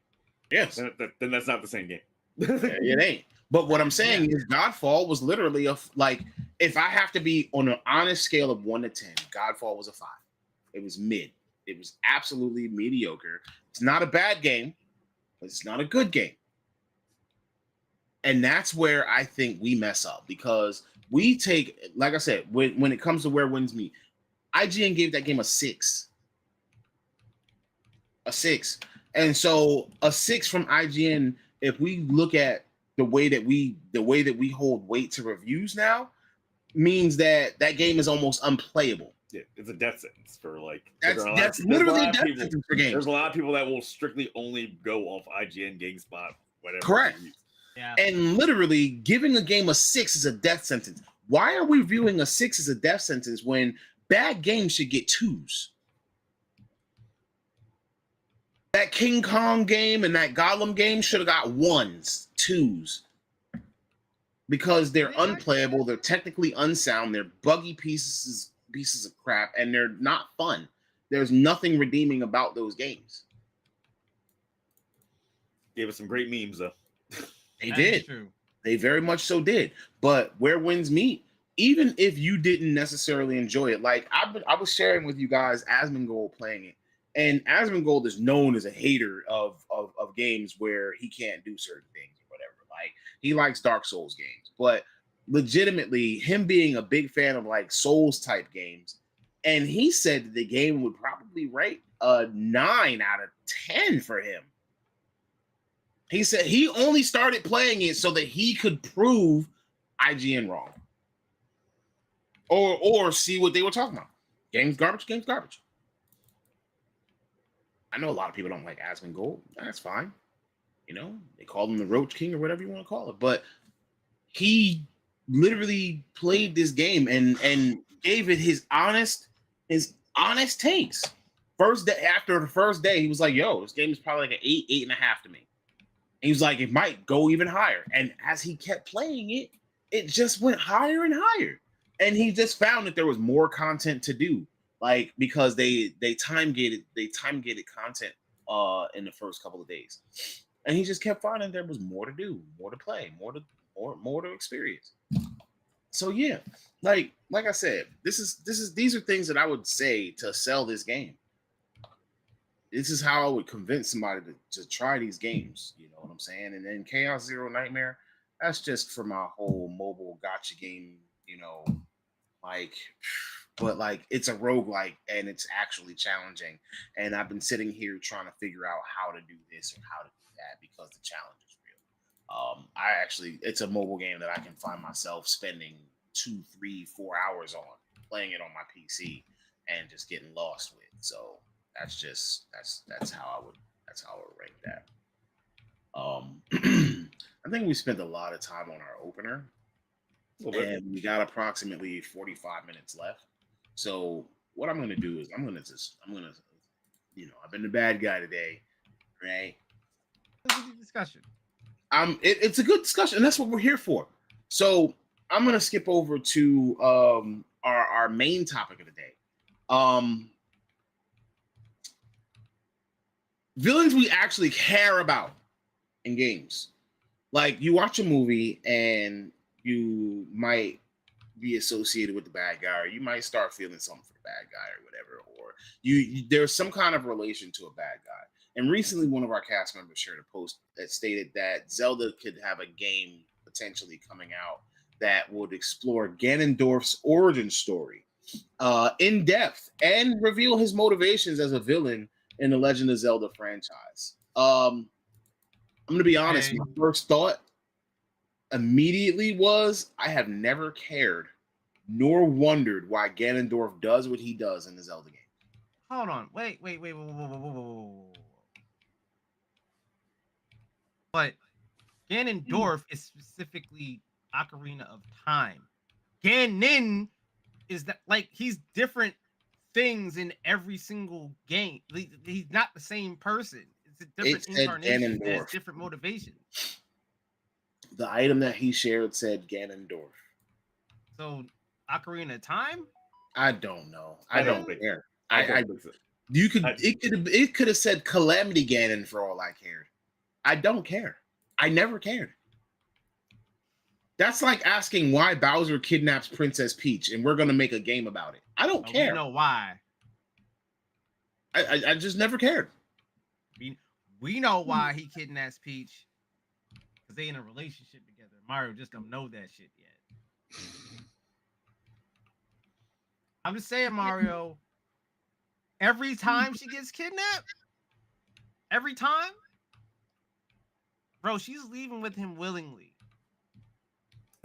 Yes. Then that's not the same game. It ain't. But what I'm saying is Godfall was literally like, if I have to be on an honest scale of 1 to 10, Godfall was a 5. It was mid. It was absolutely mediocre. It's not a bad game, but it's not a good game. And that's where I think we mess up, because we take, like I said, when it comes to where wins meet, IGN gave that game a 6. A 6. And so a 6 from IGN, if we look at the way that we hold weight to reviews now, means that game is almost unplayable. Yeah, it's a death sentence for like. That's literally a death sentence for games. There's a lot of people that will strictly only go off IGN, GameSpot, whatever. Correct. yeah. And literally giving a game a 6 is a death sentence. Why are we viewing a 6 as a death sentence when bad games should get 2s? That King Kong game and that Gollum game should have got 1s, 2s. Because they're unplayable, they're technically unsound, they're buggy pieces of crap, and they're not fun. There's nothing redeeming about those games. Gave us some great memes though. They That is did. true. They very much so did. But where wins meet, even if you didn't necessarily enjoy it, like I was sharing with you guys Asmongold playing it, and Asmongold is known as a hater of games where he can't do certain things or whatever. Like, he likes Dark Souls games, but legitimately him being a big fan of like Souls type games, and he said that the game would probably rate a 9 out of 10 for him. He said he only started playing it so that he could prove IGN wrong. Or see what they were talking about. Game's garbage, game's garbage. I know a lot of people don't like Asmongold. That's fine. You know, they call him the Roach King or whatever you want to call it. But he literally played this game and gave it his honest takes. First day, after the first day, he was like, yo, this game is probably like an 8, 8.5 to me. And he was like, it might go even higher. And as he kept playing it, it just went higher and higher. And he just found that there was more content to do. Like, because they time gated content in the first couple of days. And he just kept finding there was more to do, more to play, more to experience. So yeah, like I said, these are things that I would say to sell this game. This is how I would convince somebody to try these games. You know what I'm saying? And then Chaos Zero Nightmare, that's just for my whole mobile gotcha game, you know, like, but like it's a roguelike and it's actually challenging. And I've been sitting here trying to figure out how to do this or how to do that because the challenge is real. It's a mobile game that I can find myself spending 2, 3, 4 hours on, playing it on my PC and just getting lost with. So that's how I would rank that. I think we spent a lot of time on our opener, and we got approximately 45 minutes left. So what I'm gonna do is I'm gonna you know, I've been the bad guy today, right? It's a good discussion. It's a good discussion, and that's what we're here for. So I'm gonna skip over to our main topic of the day. Villains we actually care about in games. Like, you watch a movie and you might be associated with the bad guy, or you might start feeling something for the bad guy or whatever, or there's some kind of relation to a bad guy. And recently, one of our cast members shared a post that stated that Zelda could have a game potentially coming out that would explore Ganondorf's origin story in depth and reveal his motivations as a villain in the Legend of Zelda franchise. I'm going to be honest. My first thought immediately was I have never cared nor wondered why Ganondorf does what he does in the Zelda game. Hold on. Wait. Whoa. But Ganondorf is specifically Ocarina of Time. Ganon is that like he's different things in every single game. He's not the same person. It's a different incarnation. There's different motivation. The item that he shared said Ganondorf. So Ocarina of Time? I don't know. I don't care. It It could have said Calamity Ganon for all I cared. I don't care. I never cared. That's like asking why Bowser kidnaps Princess Peach and we're gonna make a game about it. I don't care. We know why. I just never cared. We know why he kidnaps Peach. Because they in a relationship together. Mario just don't know that shit yet. I'm just saying, Mario, every time she gets kidnapped, every time, bro, she's leaving with him willingly.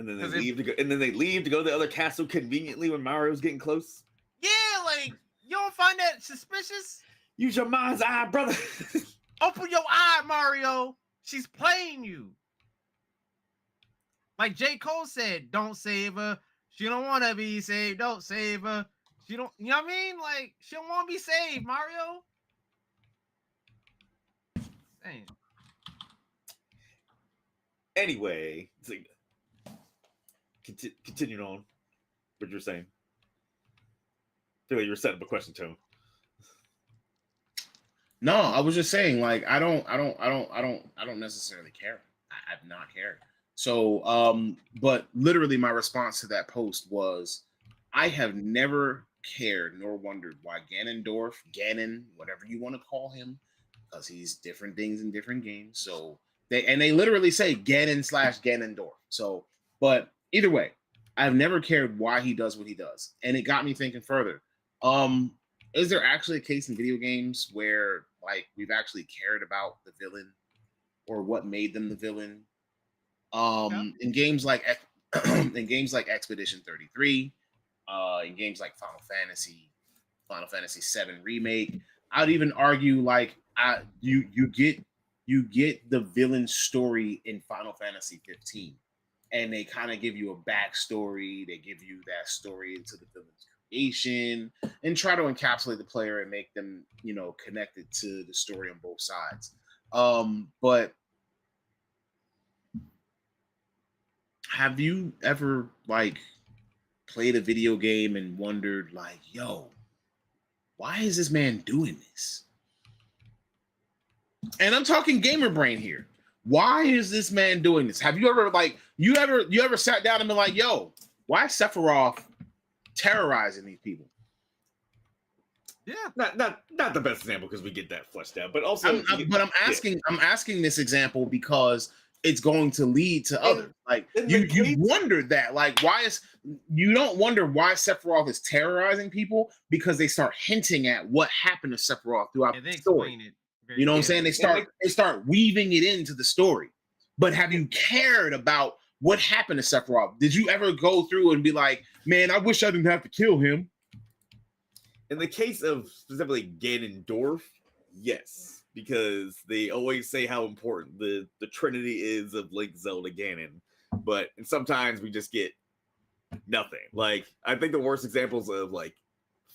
And then they leave to go. And then they leave to go to the other castle conveniently when Mario's getting close. Yeah, like you don't find that suspicious? Use your mind's eye, brother. Open your eye, Mario. She's playing you. Like J. Cole said, don't save her. She don't want to be saved. Don't save her. She don't. You know what I mean? Like she don't want to be saved, Mario. Dang. Anyway, it's like, continuing on what you're saying. I feel like you were setting up a question, Tone. No, I was just saying, like, I don't necessarily care. I've not cared. So, but literally my response to that post was, I have never cared nor wondered why Ganondorf, Ganon, whatever you want to call him, because he's different things in different games. So they literally say Ganon/Ganondorf. So, but either way, I've never cared why he does what he does. And it got me thinking further. Is there actually a case in video games where like we've actually cared about the villain or what made them the villain? In games like Expedition 33, in games like Final Fantasy 7 Remake, I'd even argue like you get the villain story in Final Fantasy 15, and they kind of give you a backstory. They give you that story into the villain's creation and try to encapsulate the player and make them, connected to the story on both sides. But have you ever like played a video game and wondered like, yo, why is this man doing this? And I'm talking gamer brain here. Why is this man doing this? Have you ever you ever sat down and been like, yo, why is Sephiroth terrorizing these people? Yeah, not the best example because we get that fleshed out, but also I'm asking this example because it's going to lead to others. Like you wondered that, like, you don't wonder why Sephiroth is terrorizing people because they start hinting at what happened to Sephiroth throughout the story. You know what I'm saying? They start weaving it into the story. But have you cared about what happened to Sephiroth? Did you ever go through and be like, man, I wish I didn't have to kill him? In the case of specifically Ganondorf, yes, because they always say how important the Trinity is of Link, Zelda, Ganon, and sometimes we just get nothing. Like, I think the worst examples of like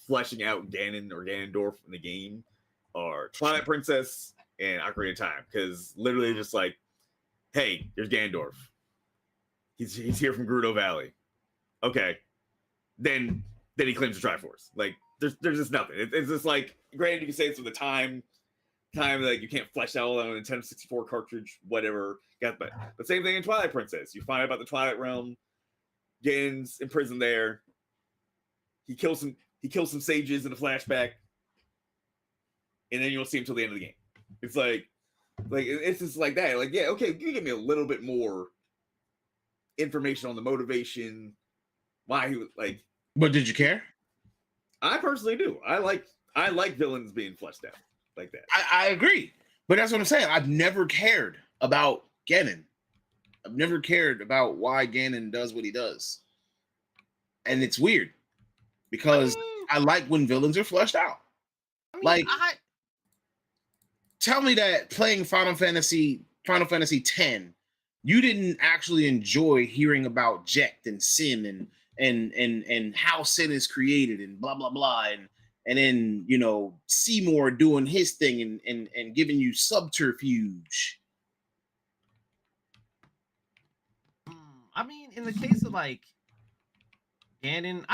fleshing out Ganon or Ganondorf in the game are Twilight Princess and Ocarina of Time, because literally just like, hey, there's Ganondorf. He's here from Gerudo Valley. Okay, then he claims the Triforce. Like, there's just nothing. It's just like, granted, you can say it's with the time like you can't flesh out on a Nintendo 64 cartridge, whatever. But same thing in Twilight Princess. You find out about the Twilight Realm, Ganon's in prison there. He kills some sages in a flashback, and then you don't see him till the end of the game. It's like it's just like that. Like, yeah, okay, you give me a little bit more information on the motivation, why he was like. But did you care? I personally do. I like villains being fleshed out like that. I agree, but that's what I'm saying. I've never cared about Ganon. I've never cared about why Ganon does what he does, and it's weird because I like when villains are fleshed out. Tell me that playing Final Fantasy X, you didn't actually enjoy hearing about Jecht and Sin and how Sin is created and blah blah blah and then Seymour doing his thing and giving you subterfuge. I mean, in the case of like Ganon,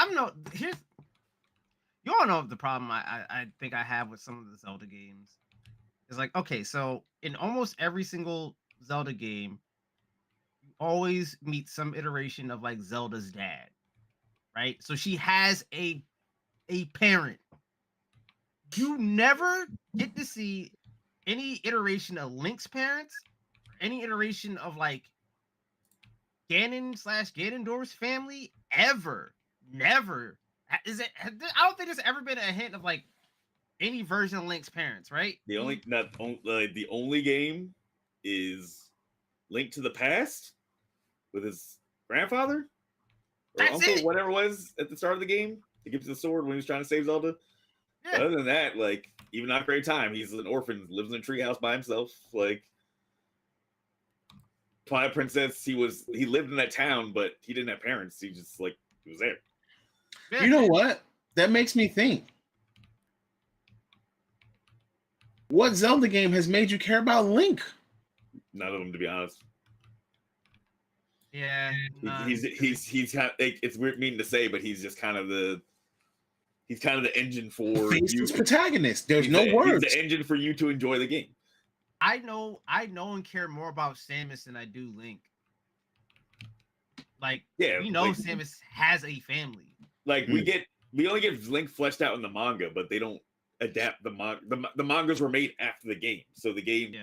you all know the problem I think I have with some of the Zelda games. It's like, okay, so in almost every single Zelda game, you always meet some iteration of like Zelda's dad, right? So she has a parent. You never get to see any iteration of Link's parents, any iteration of like Ganon/Ganondorf's family ever. Never. I don't think there's ever been a hint of like any version of Link's parents, right? The only game is Link to the Past with his grandfather or That's uncle, it. whatever it was at the start of the game. He gives the sword when he was trying to save Zelda. Yeah. Other than that, like, even not Great Time, he's an orphan, lives in a treehouse by himself. Like, Twilight Princess, he lived in that town, but he didn't have parents. He just he was there. Yeah. You know what? That makes me think. What Zelda game has made you care about Link? None of them, to be honest. Yeah. He's kind of, it's weird meaning to say, but he's just kind of the engine for Faceless you. protagonist. There's no words. He's the engine for you to enjoy the game. I know and care more about Samus than I do Link. Like, Yeah, Samus has a family. Like, we only get Link fleshed out in the manga, but they don't adapt the manga. The mangas were made after the game, so the game,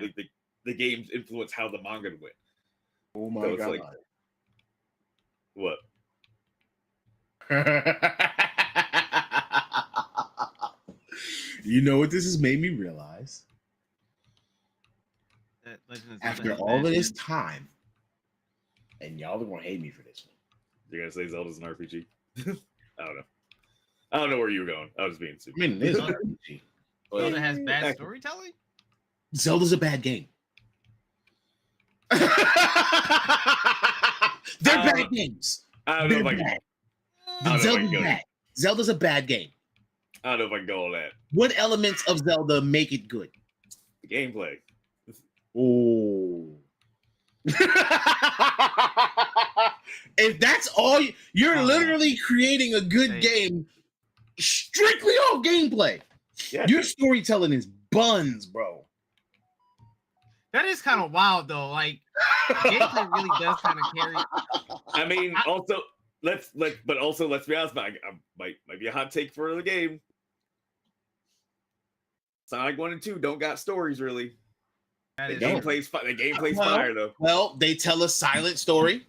the games influence how the manga went. Oh my god! Like, what? You know what this has made me realize? After all of this time, and y'all are gonna hate me for this one. You're gonna say Zelda's an RPG? I don't know where you were going. I was just being stupid. I mean, it is an RPG. Zelda has bad storytelling? Zelda's a bad game. They're bad games. I don't know if I can. Zelda's a bad game. I don't know if I can go on that. What elements of Zelda make it good? The gameplay. Oh. If that's all you're literally creating a good game strictly off gameplay. Yeah. Your storytelling is buns, bro. That is kind of wild though. Like, gameplay really does kind of carry. I mean, let's be honest. I might be a hot take for the game. Sonic 1 and 2 don't got stories really. The gameplay's fire though. Well, they tell a silent story.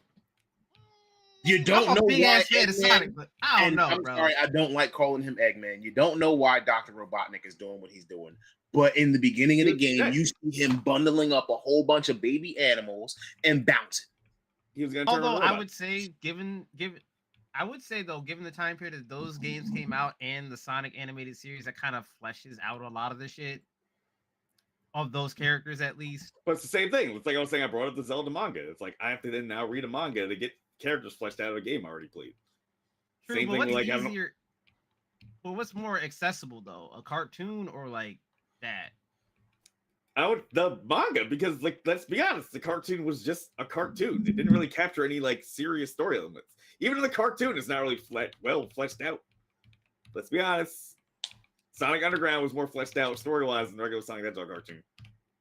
You don't know why Sonic, but I don't know, I'm bro. sorry, I don't like calling him Eggman. You don't know why Dr. Robotnik is doing what he's doing. But in the beginning of the game, you see him bundling up a whole bunch of baby animals and bouncing. He was gonna turn Although I would say, given the time period that those games came out and the Sonic animated series, that kind of fleshes out a lot of the shit of those characters, at least. But it's the same thing. It's like I was saying, I brought up the Zelda manga. It's like I have to then now read a manga to get characters fleshed out of a game I already played. True, Same thing. Like, easier, but what's more accessible though, a cartoon or like that? The manga, because like, let's be honest, the cartoon was just a cartoon. It didn't really capture any like serious story elements. Even in the cartoon, it's not really fleshed out. Let's be honest. Sonic Underground was more fleshed out story-wise than the regular Sonic the Hedgehog cartoon.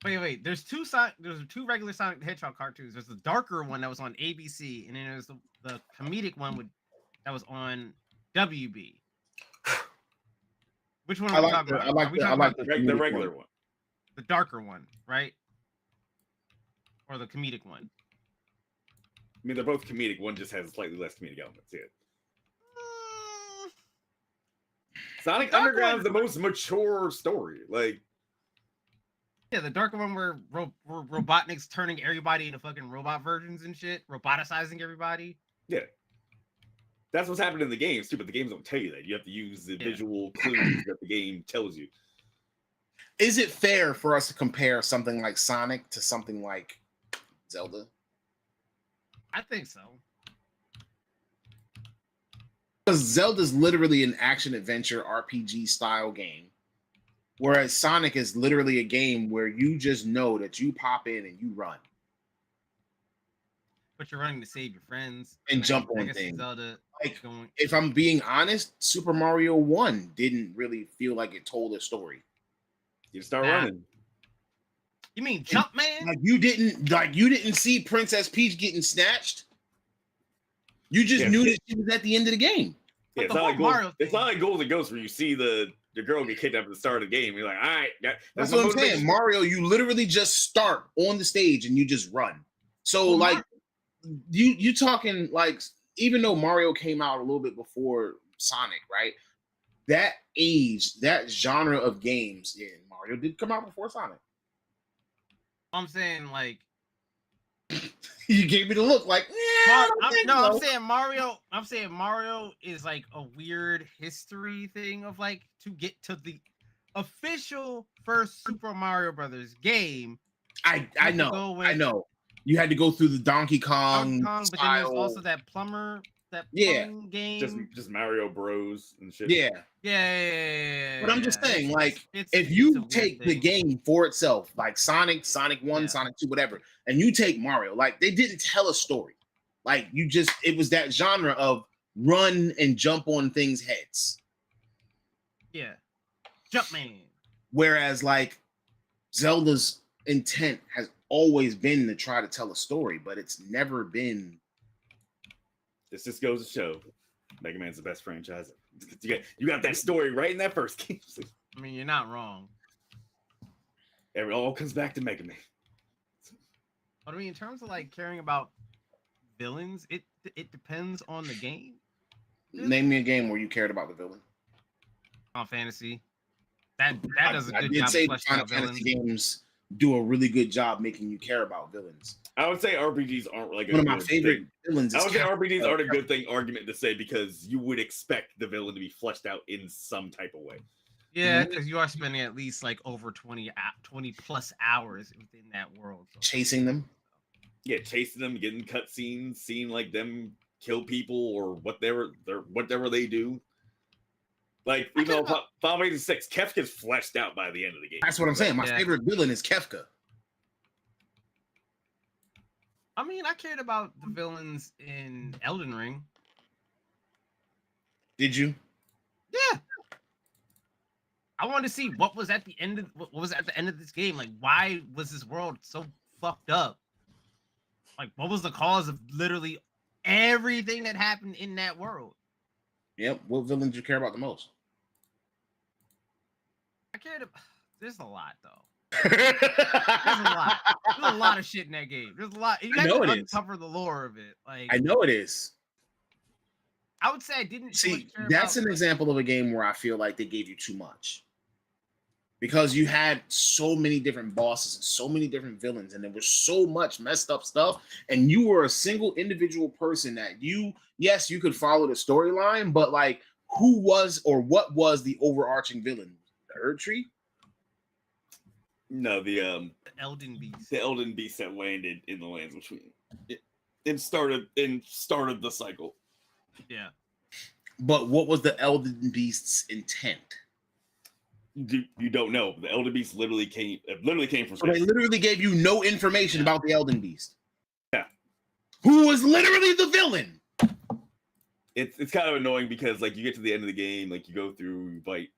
Wait. There's two regular Sonic the Hedgehog cartoons. There's the darker one that was on ABC, and then there's the comedic one that was on WB. Which one are we talking about? I like the regular one. The darker one, right? Or the comedic one? I mean, they're both comedic. One just has slightly less comedic elements. Yeah. Sonic Underground is the most mature story. Like, yeah, the darker one where Robotnik's turning everybody into fucking robot versions and shit, roboticizing everybody. Yeah. That's what's happening in the games too, but the games don't tell you that. You have to use the visual clues that the game tells you. Is it fair for us to compare something like Sonic to something like Zelda? I think so. Because Zelda's literally an action adventure RPG style game, whereas Sonic is literally a game where you just know that you pop in and you run But you're running to save your friends and jump on things. Zelda Like, if I'm being honest, Super Mario 1 didn't really feel like it told a story. You start running. You mean Jumpman? Like you didn't see Princess Peach getting snatched. You just knew that she was at the end of the game. Yeah, it's not like Golden Ghost where you see the girl get kidnapped at the start of the game. You're like, all right, that's what I'm saying. Mario, you literally just start on the stage and you just run. So you talking like, even though Mario came out a little bit before Sonic, right? That genre of games, Mario did come out before Sonic. I'm saying like you gave me the look like I'm saying Mario is like a weird history thing of like to get to the official first Super Mario Brothers game. I know. You had to go through the Donkey Kong but then there's also that plumber game. Just Mario Bros and shit. Yeah. But I'm just saying, like, if you take the game for itself, like Sonic 1, Sonic 2, whatever, and you take Mario, like, they didn't tell a story. Like, it was that genre of run and jump on things' heads. Yeah. Jumpman. Whereas, like, Zelda's intent has always been to try to tell a story, but it's never been. This just goes to show Mega Man's the best franchise. You got that story right in that first game. I mean, you're not wrong. It all comes back to Mega Man. But I mean, in terms of like caring about villains, it depends on the game. Name me a game where you cared about the villain. Final Fantasy. That does a good job. I did say Final Fantasy games do a really good job making you care about villains. I would say RPGs aren't like one of my favorite villains. I would say RPGs aren't a good argument to say because you would expect the villain to be fleshed out in some type of way. Yeah, because you are spending at least like over 20 plus hours within that world. So. Chasing them. Yeah, chasing them, getting cutscenes, seeing like them kill people or whatever they do. Like, even though Final Fantasy 6, Kefka's fleshed out by the end of the game. That's what I'm saying. My favorite villain is Kefka. I mean, I cared about the villains in Elden Ring. Did you? Yeah. I wanted to see what was at the end of this game. Like, why was this world so fucked up? Like, what was the cause of literally everything that happened in that world? Yep. What villain did you care about the most? I cared about. There's a lot though. There's a lot of shit in that game. There's a lot. You have to uncover the lore of it. Like, I know it is. I would say I didn't see. That's an example of a game where I feel like they gave you too much, because you had so many different bosses and so many different villains, and there was so much messed up stuff. And you were a single individual person that you could follow the storyline, but like, who was or what was the overarching villain? The Erdtree? No, the Elden Beast. The Elden Beast that landed in the lands between it started the cycle. Yeah. But what was the Elden Beast's intent? You don't know. The Elden Beast literally came from space. They literally gave you no information about the Elden Beast. Yeah. Who was literally the villain? It's kind of annoying because like you get to the end of the game, like you go through, you fight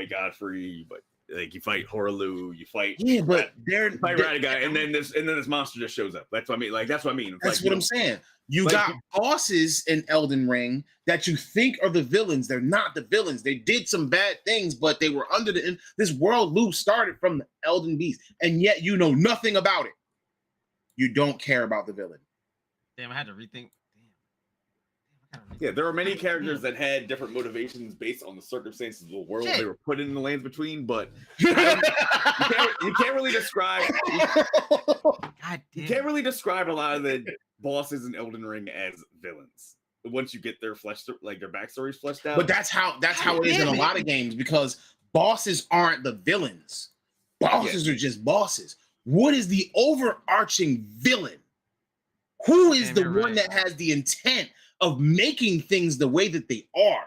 Godfrey, but Like you fight Horaloo, you fight but they're Radagon, and then this monster just shows up. That's what I mean. Like that's what I mean. It's that's like, what I'm saying. You like, got bosses in Elden Ring that you think are the villains. They're not the villains. They did some bad things, but they were under this world loop started from the Elden Beast, and yet you know nothing about it. You don't care about the villain. Damn, I had to rethink. Yeah, there are many characters that had different motivations based on the circumstances of the world they were put in the lands between, but you can't really describe. You can't really describe a lot of the bosses in Elden Ring as villains once you get their their backstories fleshed out. But that's how it is in a lot of games, because bosses aren't the villains. Bosses are just bosses. What is the overarching villain? Who is the one that has the intent of making things the way that they are?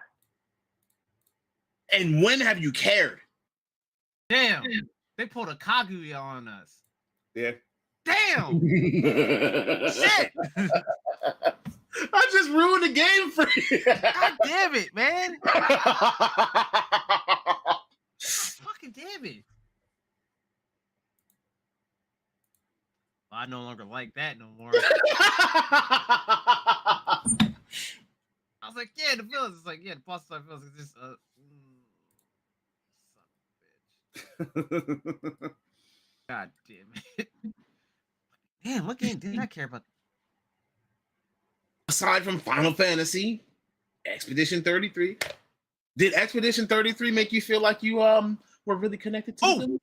And when have you cared? Damn, they pulled a Kaguya on us. Yeah. Damn. Shit. I just ruined the game for you. God damn it, man. Fucking damn it. I no longer like that no more. I was like, yeah, the villains. It's like, yeah, the bosses are villains. It's just son of a bitch. God damn it. Damn, what game did I care about? Aside from Final Fantasy, Expedition 33. Did Expedition 33 make you feel like you were really connected to them?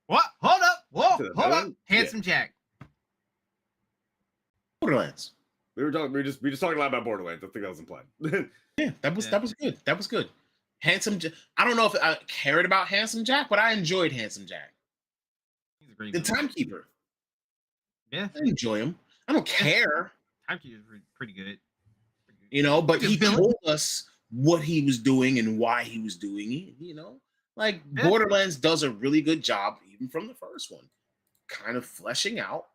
What? Hold up. Whoa, hold up. Handsome Jack. Borderlands. We were just talking a lot about Borderlands. I think that was implied. Yeah, that was good. That was good. Handsome Jack. I don't know if I cared about Handsome Jack, but I enjoyed Handsome Jack. He's a great The Timekeeper. Yeah. I enjoy him. I don't care. Timekeeper's pretty good. You know, but he told us what he was doing and why he was doing it, you know? Like Borderlands does a really good job, even from the first one, kind of fleshing out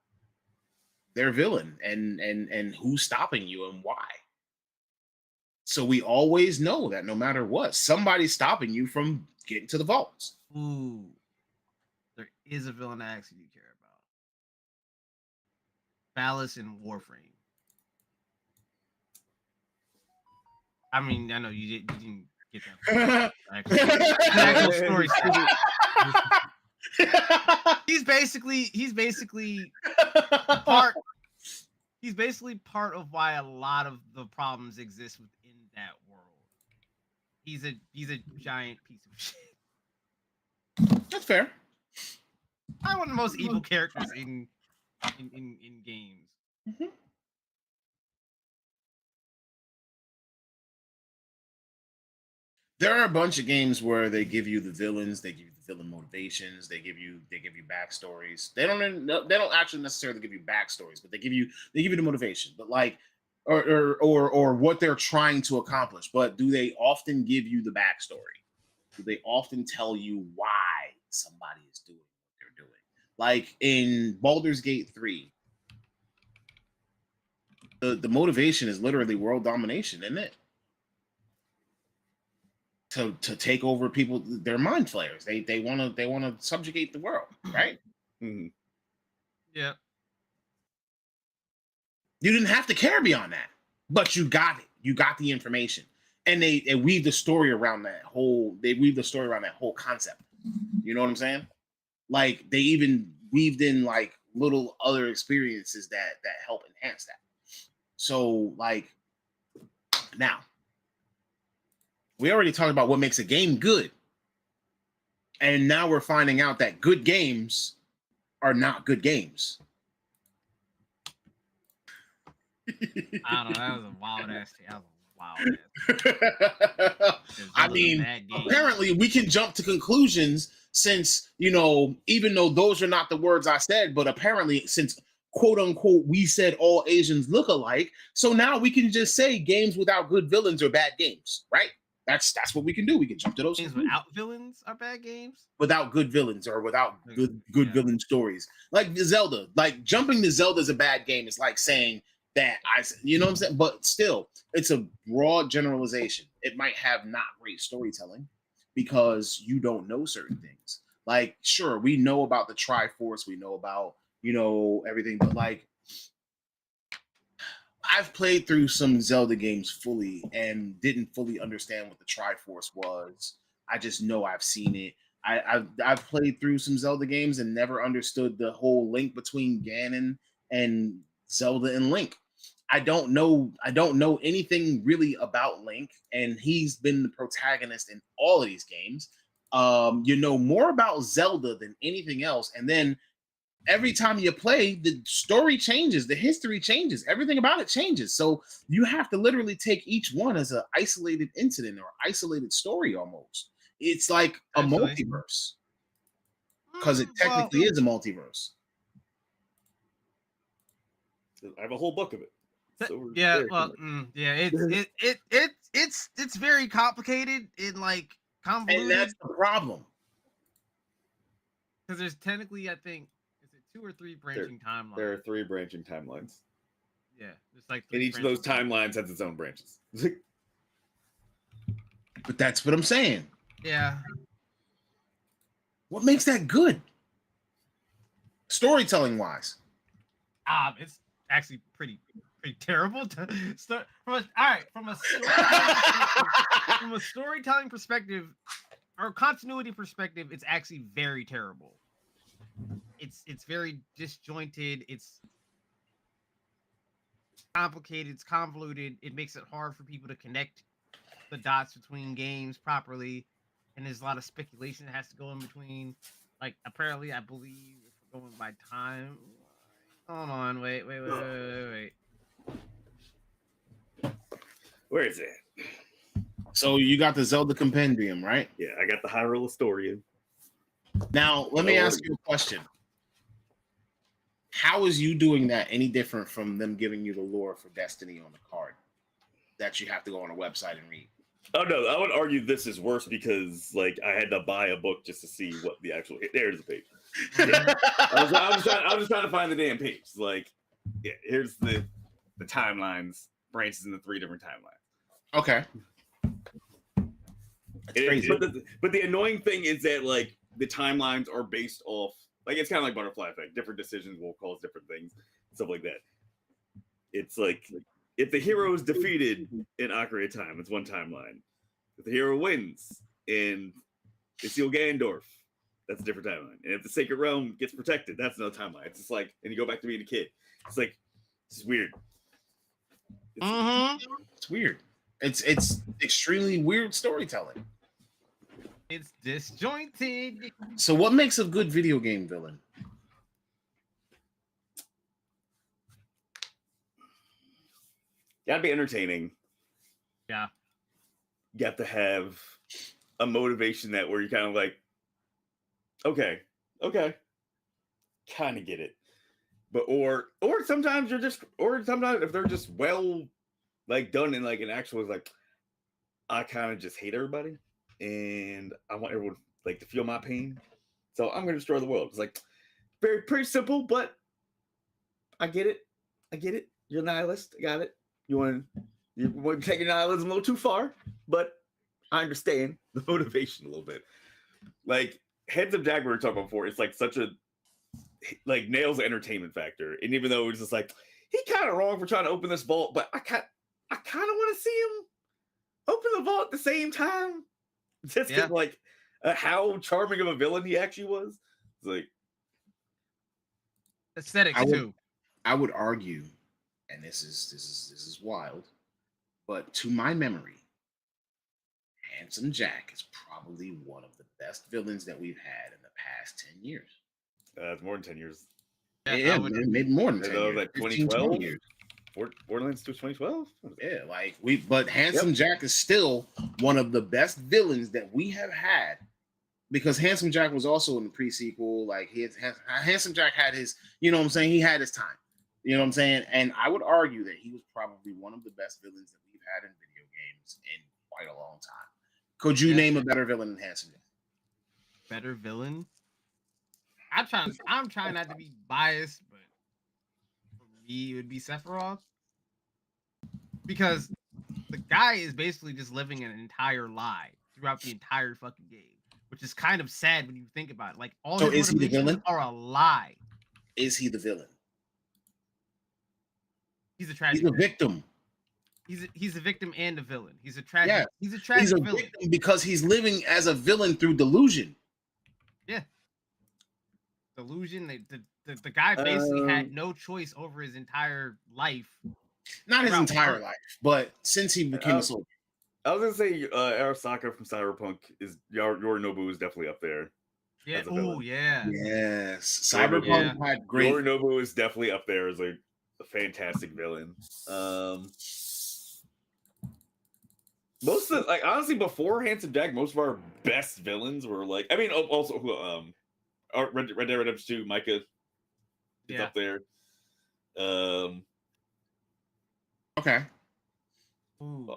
their villain and who's stopping you and why. So we always know that no matter what, somebody's stopping you from getting to the vaults. Ooh. There is a villain I actually do care about. Phallus and Warframe. I mean, I know you didn't get that. Actual story. He's basically part of why a lot of the problems exist within that world. He's a giant piece of shit. That's fair. Probably one of the most evil characters in games. Mm-hmm. There are a bunch of games where they give you the villains, they give you the villain motivations, they give you backstories. They don't actually necessarily give you backstories, but they give you the motivation. But like, or what they're trying to accomplish. But do they often give you the backstory? Do they often tell you why somebody is doing what they're doing? Like in Baldur's Gate 3, the motivation is literally world domination, isn't it? To take over people, they're mind flayers. They want to subjugate the world, right? Mm-hmm. Yeah. You didn't have to care beyond that, but you got it. You got the information, and they weave the story around that whole. They weave the story around that whole concept. You know what I'm saying? Like they even weaved in like little other experiences that help enhance that. So like now. We already talked about what makes a game good. And now we're finding out that good games are not good games. I don't know. That was a wild ass. I mean, apparently we can jump to conclusions since, you know, even though those are not the words I said, but apparently since quote unquote, we said all Asians look alike. So now we can just say games without good villains are bad games, right? That's what we can do. We can jump to those games without villains are bad games. Without good villains or without good villain stories, like Zelda. Like jumping to Zelda is a bad game. It's like saying that you know what I'm saying. But still, it's a broad generalization. It might have not great storytelling because you don't know certain things. Like, sure, we know about the Triforce, we know about, everything, but like, I've played through some Zelda games fully and didn't fully understand what the Triforce was. I just know I've seen it. I've played through some Zelda games and never understood the whole link between Ganon and Zelda and Link. I don't know anything really about Link, and he's been the protagonist in all of these games. You know more about Zelda than anything else, and then every time you play, the story changes, the history changes, everything about it changes. So you have to literally take each one as an isolated incident or isolated story almost. It's like a Actually. multiverse because it Well, technically is a multiverse. I have a whole book of it. So we're yeah, very well, familiar. it's very complicated and like And convoluted that's the problem. because there's technically, I think, is it 2 or 3 branching timelines? There are 3 branching timelines, Yeah, there's like 3 and each of those branching timelines has its own branches. But that's what I'm saying. Yeah, What makes that good? Storytelling wise. it's actually pretty terrible to start from from a storytelling perspective or continuity perspective. It's actually very terrible. It's very disjointed. It's complicated. It's convoluted. It makes it hard for people to connect the dots between games properly, and there's a lot of speculation that has to go in between. Like apparently, I believe if we're going by time. Hold on, wait. Where is it? So you got the Zelda Compendium, right? Yeah, I got the Hyrule Astoria. Now, let me ask you a question. How is you doing that any different from them giving you the lore for Destiny on the card that you have to go on a website and read? Oh no, I would argue this is worse because like I had to buy a book just to see what the actual. There's the page. I was just trying to find the damn page. Like, yeah, here's the timelines, branches in the 3 different timelines. Okay. That's crazy. But the annoying thing is that like the timelines are based off like it's kind of like butterfly effect. Different decisions will cause different things, stuff like that. It's like if the hero is defeated in Ocarina of Time, it's one timeline. If the hero wins in Isil Gandorf, that's a different timeline. And if the Sacred Realm gets protected, that's another timeline. It's just like, and you go back to being a kid. It's like, it's weird. It's weird. It's extremely weird storytelling. It's disjointed. So what makes a good video game villain? Gotta be entertaining. Yeah. You have to have a motivation that where you're kind of like, okay, kind of get it. But or sometimes sometimes if they're just well like done in like an actual like I kind of just hate everybody and I want everyone like to feel my pain. So I'm gonna destroy the world. It's like pretty simple, but I get it. You're a nihilist. I got it. You want to take your nihilism a little too far, but I understand the motivation a little bit. Like Heads of Jack we were talking about before, it's like such a like nails the entertainment factor. And even though it's just like he kind of wrong for trying to open this vault, but I kind of want to see him open the vault at the same time. Just because like how charming of a villain he actually was. It's like aesthetics too. I would argue, and this is wild, but to my memory, Handsome Jack is probably one of the best villains that we've had in the past 10 years. It's more than 10 years. Yeah, maybe more than 10 years. Like 2012 years. Borderlands 2012? Yeah, like but Handsome Jack is still one of the best villains that we have had because Handsome Jack was also in the pre-sequel. Like Handsome Jack had his, you know what I'm saying? He had his time. You know what I'm saying? And I would argue that he was probably one of the best villains that we've had in video games in quite a long time. Could you name a better villain than Handsome Jack? Better villain? I'm trying not to be biased, but for me it would be Sephiroth. Because the guy is basically just living an entire lie throughout the entire fucking game. which is kind of sad when you think about it. Like all So his is he the motivations villain? are a lie. Is he the villain? He's a tragic. He's a villain. victim. He's a victim and a villain. He's a tragic. Yeah. He's a tragic He's a villain. victim because he's living as a villain through delusion. Delusion. The guy basically had no choice over his entire life. Not his Throughout entire work. life, but since he became a soldier. I was gonna say Arasaka from Cyberpunk is Yorinobu is definitely up there. Yeah. As a Oh villain. yeah. Yes. Cyberpunk Cyberpunk had great. Yorinobu is definitely up there as a fantastic villain. Most of honestly before Handsome Jack, most of our best villains were like also Red Dead Redemption 2, Micah is Yeah. up there. Okay. Ooh.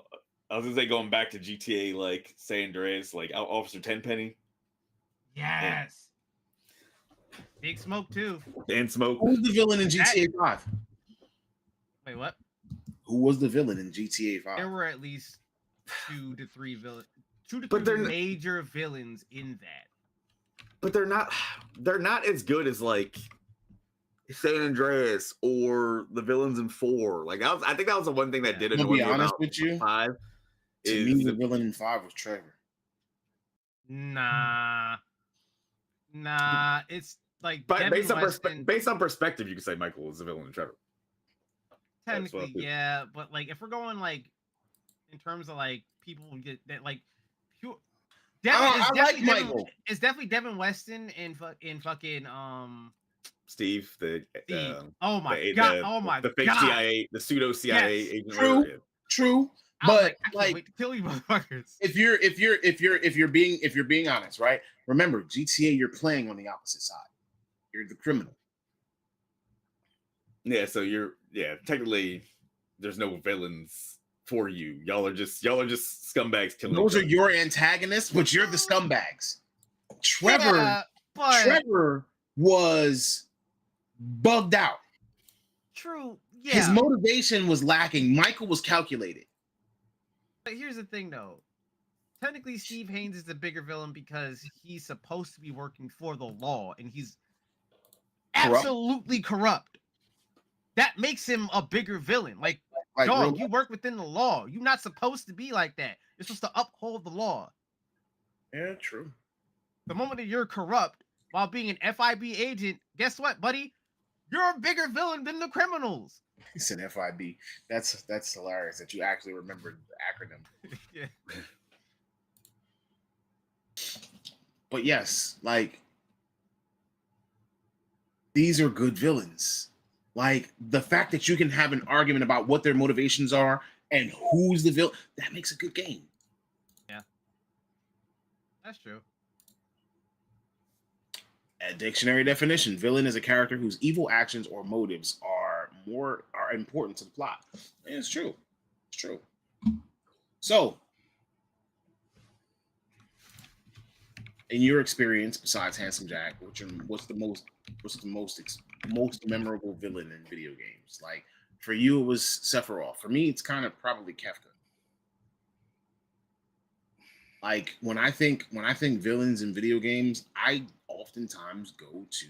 I was gonna say going back to GTA like San Andreas, like Officer Tenpenny Yes. Big Smoke too. and Smoke. Who's the villain in GTA 5? Wait, what? Who was the villain in GTA 5? There were at least 2 to 3 villains. 2 to But 3 they're- major villains in that. But they're not as good as like San Andreas or the villains in 4. Like I think that was the one thing that did I'm annoy gonna be me honest about with you. 5. To me, the villain in 5 was Trevor. Nah, it's like But Devin based on Weston, based on perspective, you could say Michael is the villain in Trevor. that's what I technically, feel. yeah, but like if we're going like in terms of like people who get that like pure, I like Michael. It's definitely Devin Weston in fucking Steve, the Steve. Oh my the, god! the, Oh my the fake god! CIA, the pseudo CIA Yes. agent. True. whatever, yeah. True, I was but like, I can't wait to kill you, motherfuckers. if you're being honest, right? Remember, GTA, you're playing on the opposite side. You're the criminal. Yeah, so technically there's no villains for you. Y'all are just scumbags killing. Those each are other. your antagonists, but you're the scumbags. Trevor. Yeah, but Trevor was bugged out. true. His Yeah, motivation was lacking. Michael was calculated. but here's the thing, though. Technically, Steve Haynes is the bigger villain because he's supposed to be working for the law, and he's Corrupt. absolutely corrupt. That makes him a bigger villain. Like, Like, dog, real- you work within the law. You're not supposed to be like that. You're supposed to uphold the law. yeah, true. The moment that you're corrupt while being an FIB agent, guess what, buddy? You're a bigger villain than the criminals. He said FIB. That's hilarious that you actually remembered the acronym. Yeah. But yes, like these are good villains. Like the fact that you can have an argument about what their motivations are and who's the villain, that makes a good game. That's true. A dictionary definition: villain is a character whose evil actions or motives are important to the plot. And it's true. It's true. So, in your experience, besides Handsome Jack, what's the most memorable villain in video games? Like for you, it was Sephiroth. For me, it's kind of probably Kefka. Like when I think villains in video games, I oftentimes go to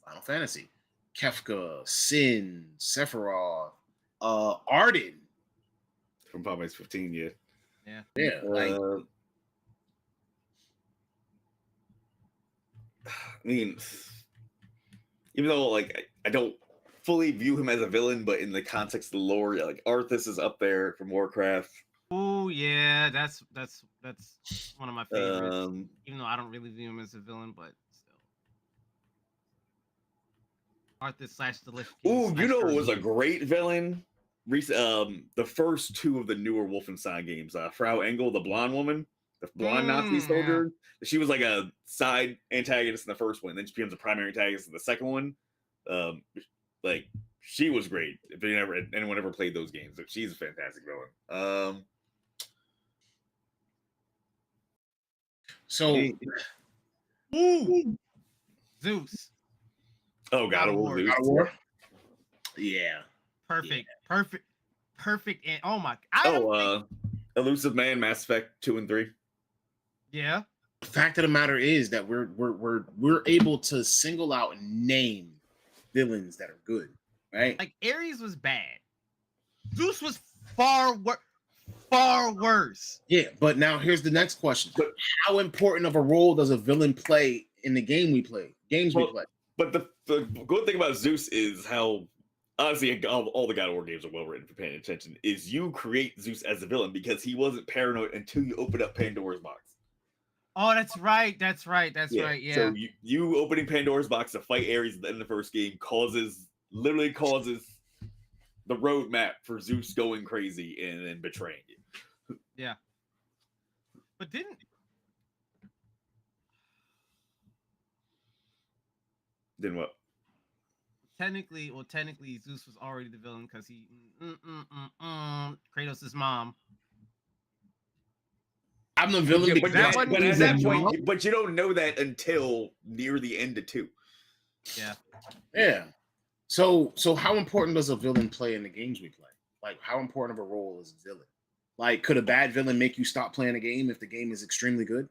Final Fantasy, Kefka, Sin, Sephiroth, Arden. From Final Fantasy 15, yeah. Yeah, like I mean, even though like I don't fully view him as a villain, but in the context of the lore, yeah, like Arthas is up there from Warcraft. Oh yeah, that's one of my favorites. Even though I don't really view him as a villain, but still. Arthur / the Lich King Ooh, you know it was a Hermes. great villain. The first 2 of the newer Wolfenstein games, Frau Engel, the blonde woman, the blonde Nazi yeah. soldier. She was like a side antagonist in the first one, then she becomes a primary antagonist in the second one. Like she was great. If anyone ever played those games, she's a fantastic villain. so. Ooh, Zeus. Oh, God of War. God of God of War? Yeah. Perfect, and oh my! Elusive Man, Mass Effect 2 and 3. Yeah, fact of the matter is that we're able to single out and name villains that are good, right? Like Ares was bad. Zeus was far worse. Yeah, but now here's the next question: But- how important of a role does a villain play in the game we play? Games we Well, play. But the good thing about Zeus is how honestly all the God of War games are well written for paying attention. Is you create Zeus as a villain because he wasn't paranoid until you open up Pandora's box. Oh, that's right. Yeah. So you opening Pandora's box to fight Ares at the end of the first game literally causes the roadmap for Zeus going crazy and then betraying you. Yeah. But didn't Then what? technically Zeus was already the villain because he Kratos' mom. I'm the villain. Yeah, but, because but he's at that a point, mom. but you don't know that until near the end of 2. Yeah. Yeah. So how important does a villain play in the games we play? Like, how important of a role is a villain? Like, could a bad villain make you stop playing a game if the game is extremely good?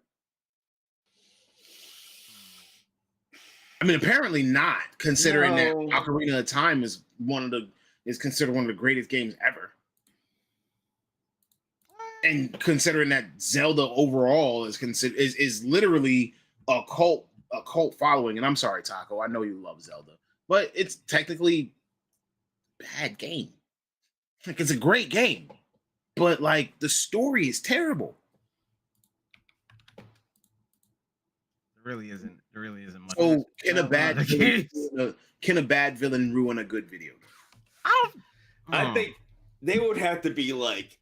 I mean, apparently not, considering that No. Ocarina of Time is considered one of the greatest games ever. And considering that Zelda overall is literally a cult following, and I'm sorry, Taco, I know you love Zelda, but it's technically a bad game. Like, it's a great game, but like the story is terrible. There really isn't much. So can a bad Okay. villain ruin a good video game? I think they would have to be like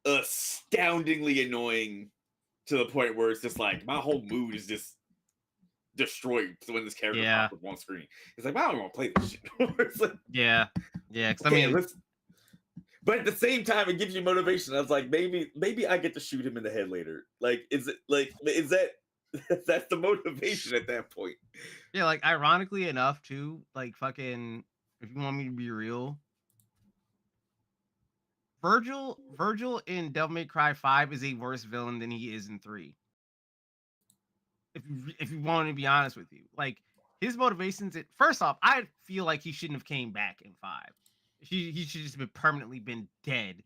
astoundingly annoying to the point where it's just like my whole mood is just destroyed when this character pops up on screen. It's like, I don't want to play this shit. It's like, yeah. Cause okay, I mean, but at the same time, it gives you motivation. I was like, maybe I get to shoot him in the head later. Like, is that that's the motivation at that point? yeah, like ironically enough, too, like fucking, if you want me to be real, Virgil in Devil May Cry 5 is a worse villain than he is in 3. If you want to be honest with you, like his motivations. First off, I feel like he shouldn't have came back in 5. He should just have permanently been dead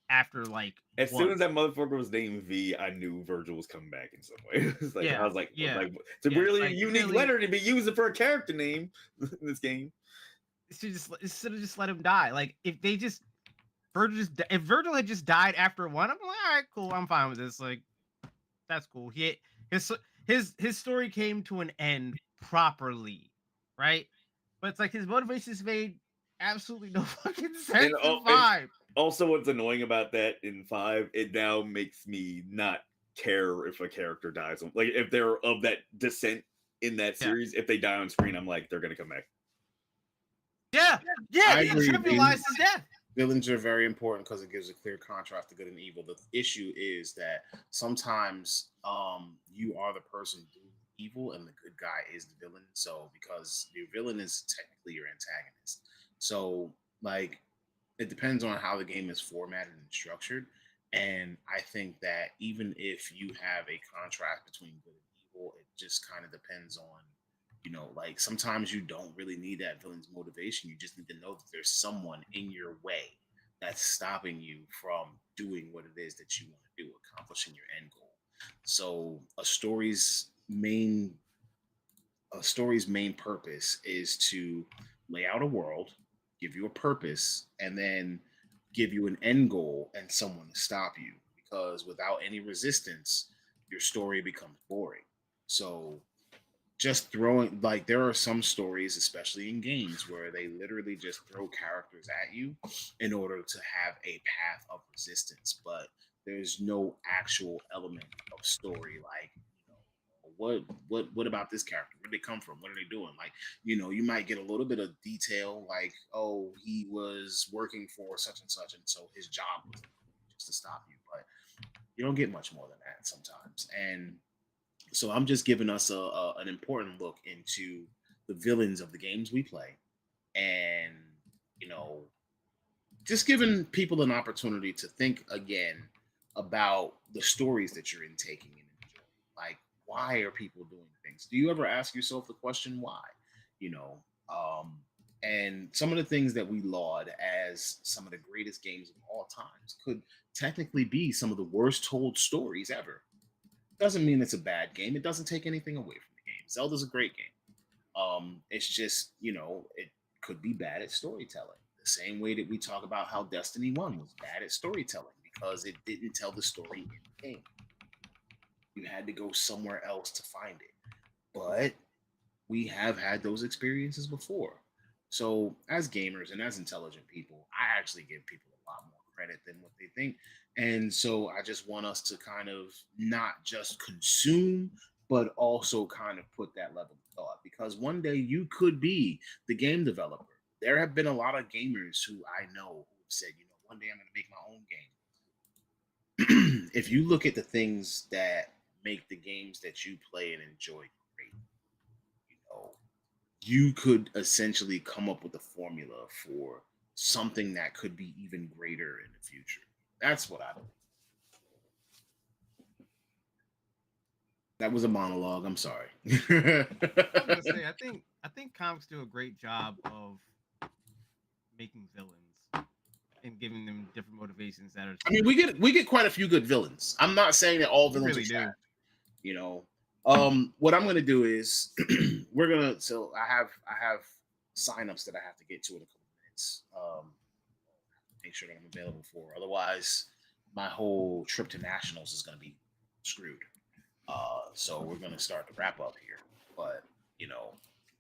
after like. As soon as that motherfucker was named V, I knew Virgil was coming back in some way. It's like, I was like, it's a really unique letter to be using for a character name in this game. Should have just let him die. Like if Virgil had just died after 1, I'm like, all right, cool, I'm fine with this. Like, that's cool. His story came to an end properly, right? But it's like his motivations made absolutely no fucking sense in 5. Also, what's annoying about that in 5, it now makes me not care if a character dies. Like, if they're of that descent in that series, if they die on screen, I'm like, they're gonna come back. Yeah, I he agree. trivialized his death. Villains are very important because it gives a clear contrast to good and evil. The issue is that sometimes you are the person doing evil and the good guy is the villain. So because your villain is technically your antagonist. So like it depends on how the game is formatted and structured. And I think that even if you have a contrast between good and evil, it just kind of depends on, like sometimes you don't really need that villain's motivation. You just need to know that there's someone in your way that's stopping you from doing what it is that you want to do, accomplishing your end goal. So a story's main purpose is to lay out a world, give you a purpose, and then give you an end goal and someone to stop you. Because without any resistance, your story becomes boring. So just throwing, like, there are some stories, especially in games, where they literally just throw characters at you in order to have a path of resistance, but there's no actual element of story. Like, what about this character? Where did they come from? What are they doing? Like, you might get a little bit of detail, like, oh, he was working for such and such, and so his job was just to stop you, but you don't get much more than that sometimes. And so I'm just giving us an important look into the villains of the games we play, and just giving people an opportunity to think again about the stories that you're intaking and enjoying. Like, why are people doing things? Do you ever ask yourself the question why? You know, and some of the things that we laud as some of the greatest games of all times could technically be some of the worst told stories ever. Doesn't mean it's a bad game. It doesn't take anything away from the game. Zelda's a great game. It's just, it could be bad at storytelling. The same way that we talk about how Destiny 1 was bad at storytelling because it didn't tell the story in the game. You had to go somewhere else to find it. But we have had those experiences before. So, as gamers and as intelligent people, I actually give people a lot more credit than what they think. And so, I just want us to kind of not just consume, but also kind of put that level of thought. Because one day you could be the game developer. There have been a lot of gamers who I know who have said, one day I'm going to make my own game. If you look at the things that make the games that you play and enjoy great, you could essentially come up with a formula for something that could be even greater in the future. That's what I believe. That was a monologue. I'm sorry. I was gonna say, I think comics do a great job of making villains and giving them different motivations that are. I mean, we get quite a few good villains. I'm not saying that all villains really are bad. What I'm gonna do is I have signups that I have to get to in a couple minutes. Make sure that I'm available for. Otherwise, my whole trip to nationals is gonna be screwed. So we're gonna start to wrap up here. But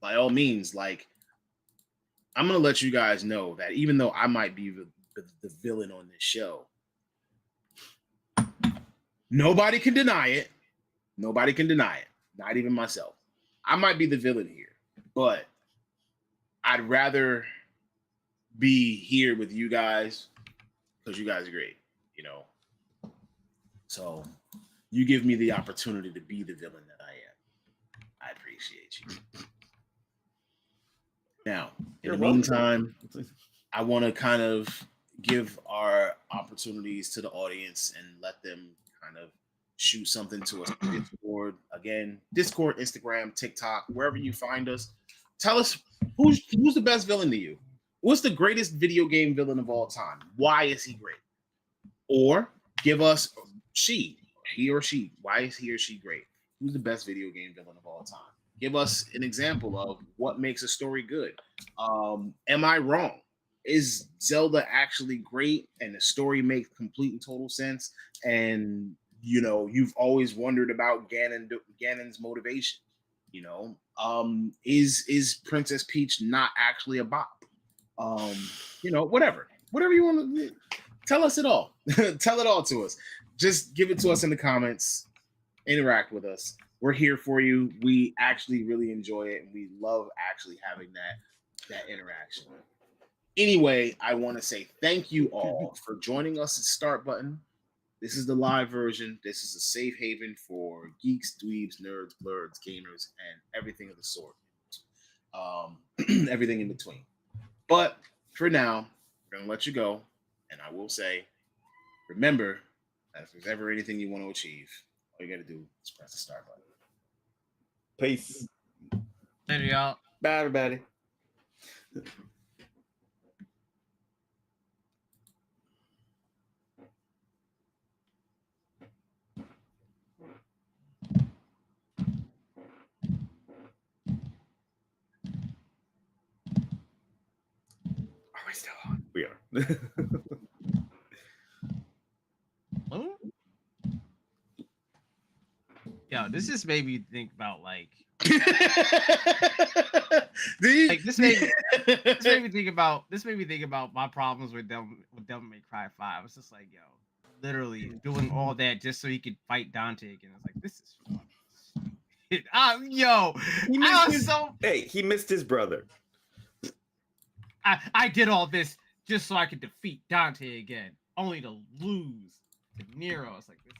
by all means, I'm gonna let you guys know that even though I might be the villain on this show, nobody can deny it. Nobody can deny it. Not even myself. I might be the villain here, but I'd rather be here with you guys because you guys are great, So you give me the opportunity to be the villain that I am. I appreciate you. Now, in the meantime, I want to kind of give our opportunities to the audience and let them kind of shoot something to us on Discord. Again, Discord, Instagram, TikTok, wherever you find us. Tell us who's the best villain to you? What's the greatest video game villain of all time? Why is he great? Or give us he or she. Why is he or she great? Who's the best video game villain of all time? Give us an example of what makes a story good. Am I wrong? Is Zelda actually great and the story makes complete and total sense? And you've always wondered about Ganon's motivation. Is Princess Peach not actually a bop? Whatever you want to tell us it all. Tell it all to us. Just give it to us in the comments. Interact with us. We're here for you. We actually really enjoy it, and we love actually having that interaction. Anyway, I want to say thank you all for joining us at Start Button. This is the live version. This is a safe haven for geeks, dweebs, nerds, blurs, gamers, and everything of the sort. Everything in between. But for now, we're going to let you go. And I will say, remember, that if there's ever anything you want to achieve, all you got to do is press the start button. Peace. Later, y'all. Bye, everybody. Are we still on? We are. Yo, this just made me think about this made me think about my problems with Devil May Cry 5. It's just like, yo, literally doing all that just so he could fight Dante again. It's like, this is fucking he missed his brother. I did all this just so I could defeat Dante again, only to lose to Nero. It's like, this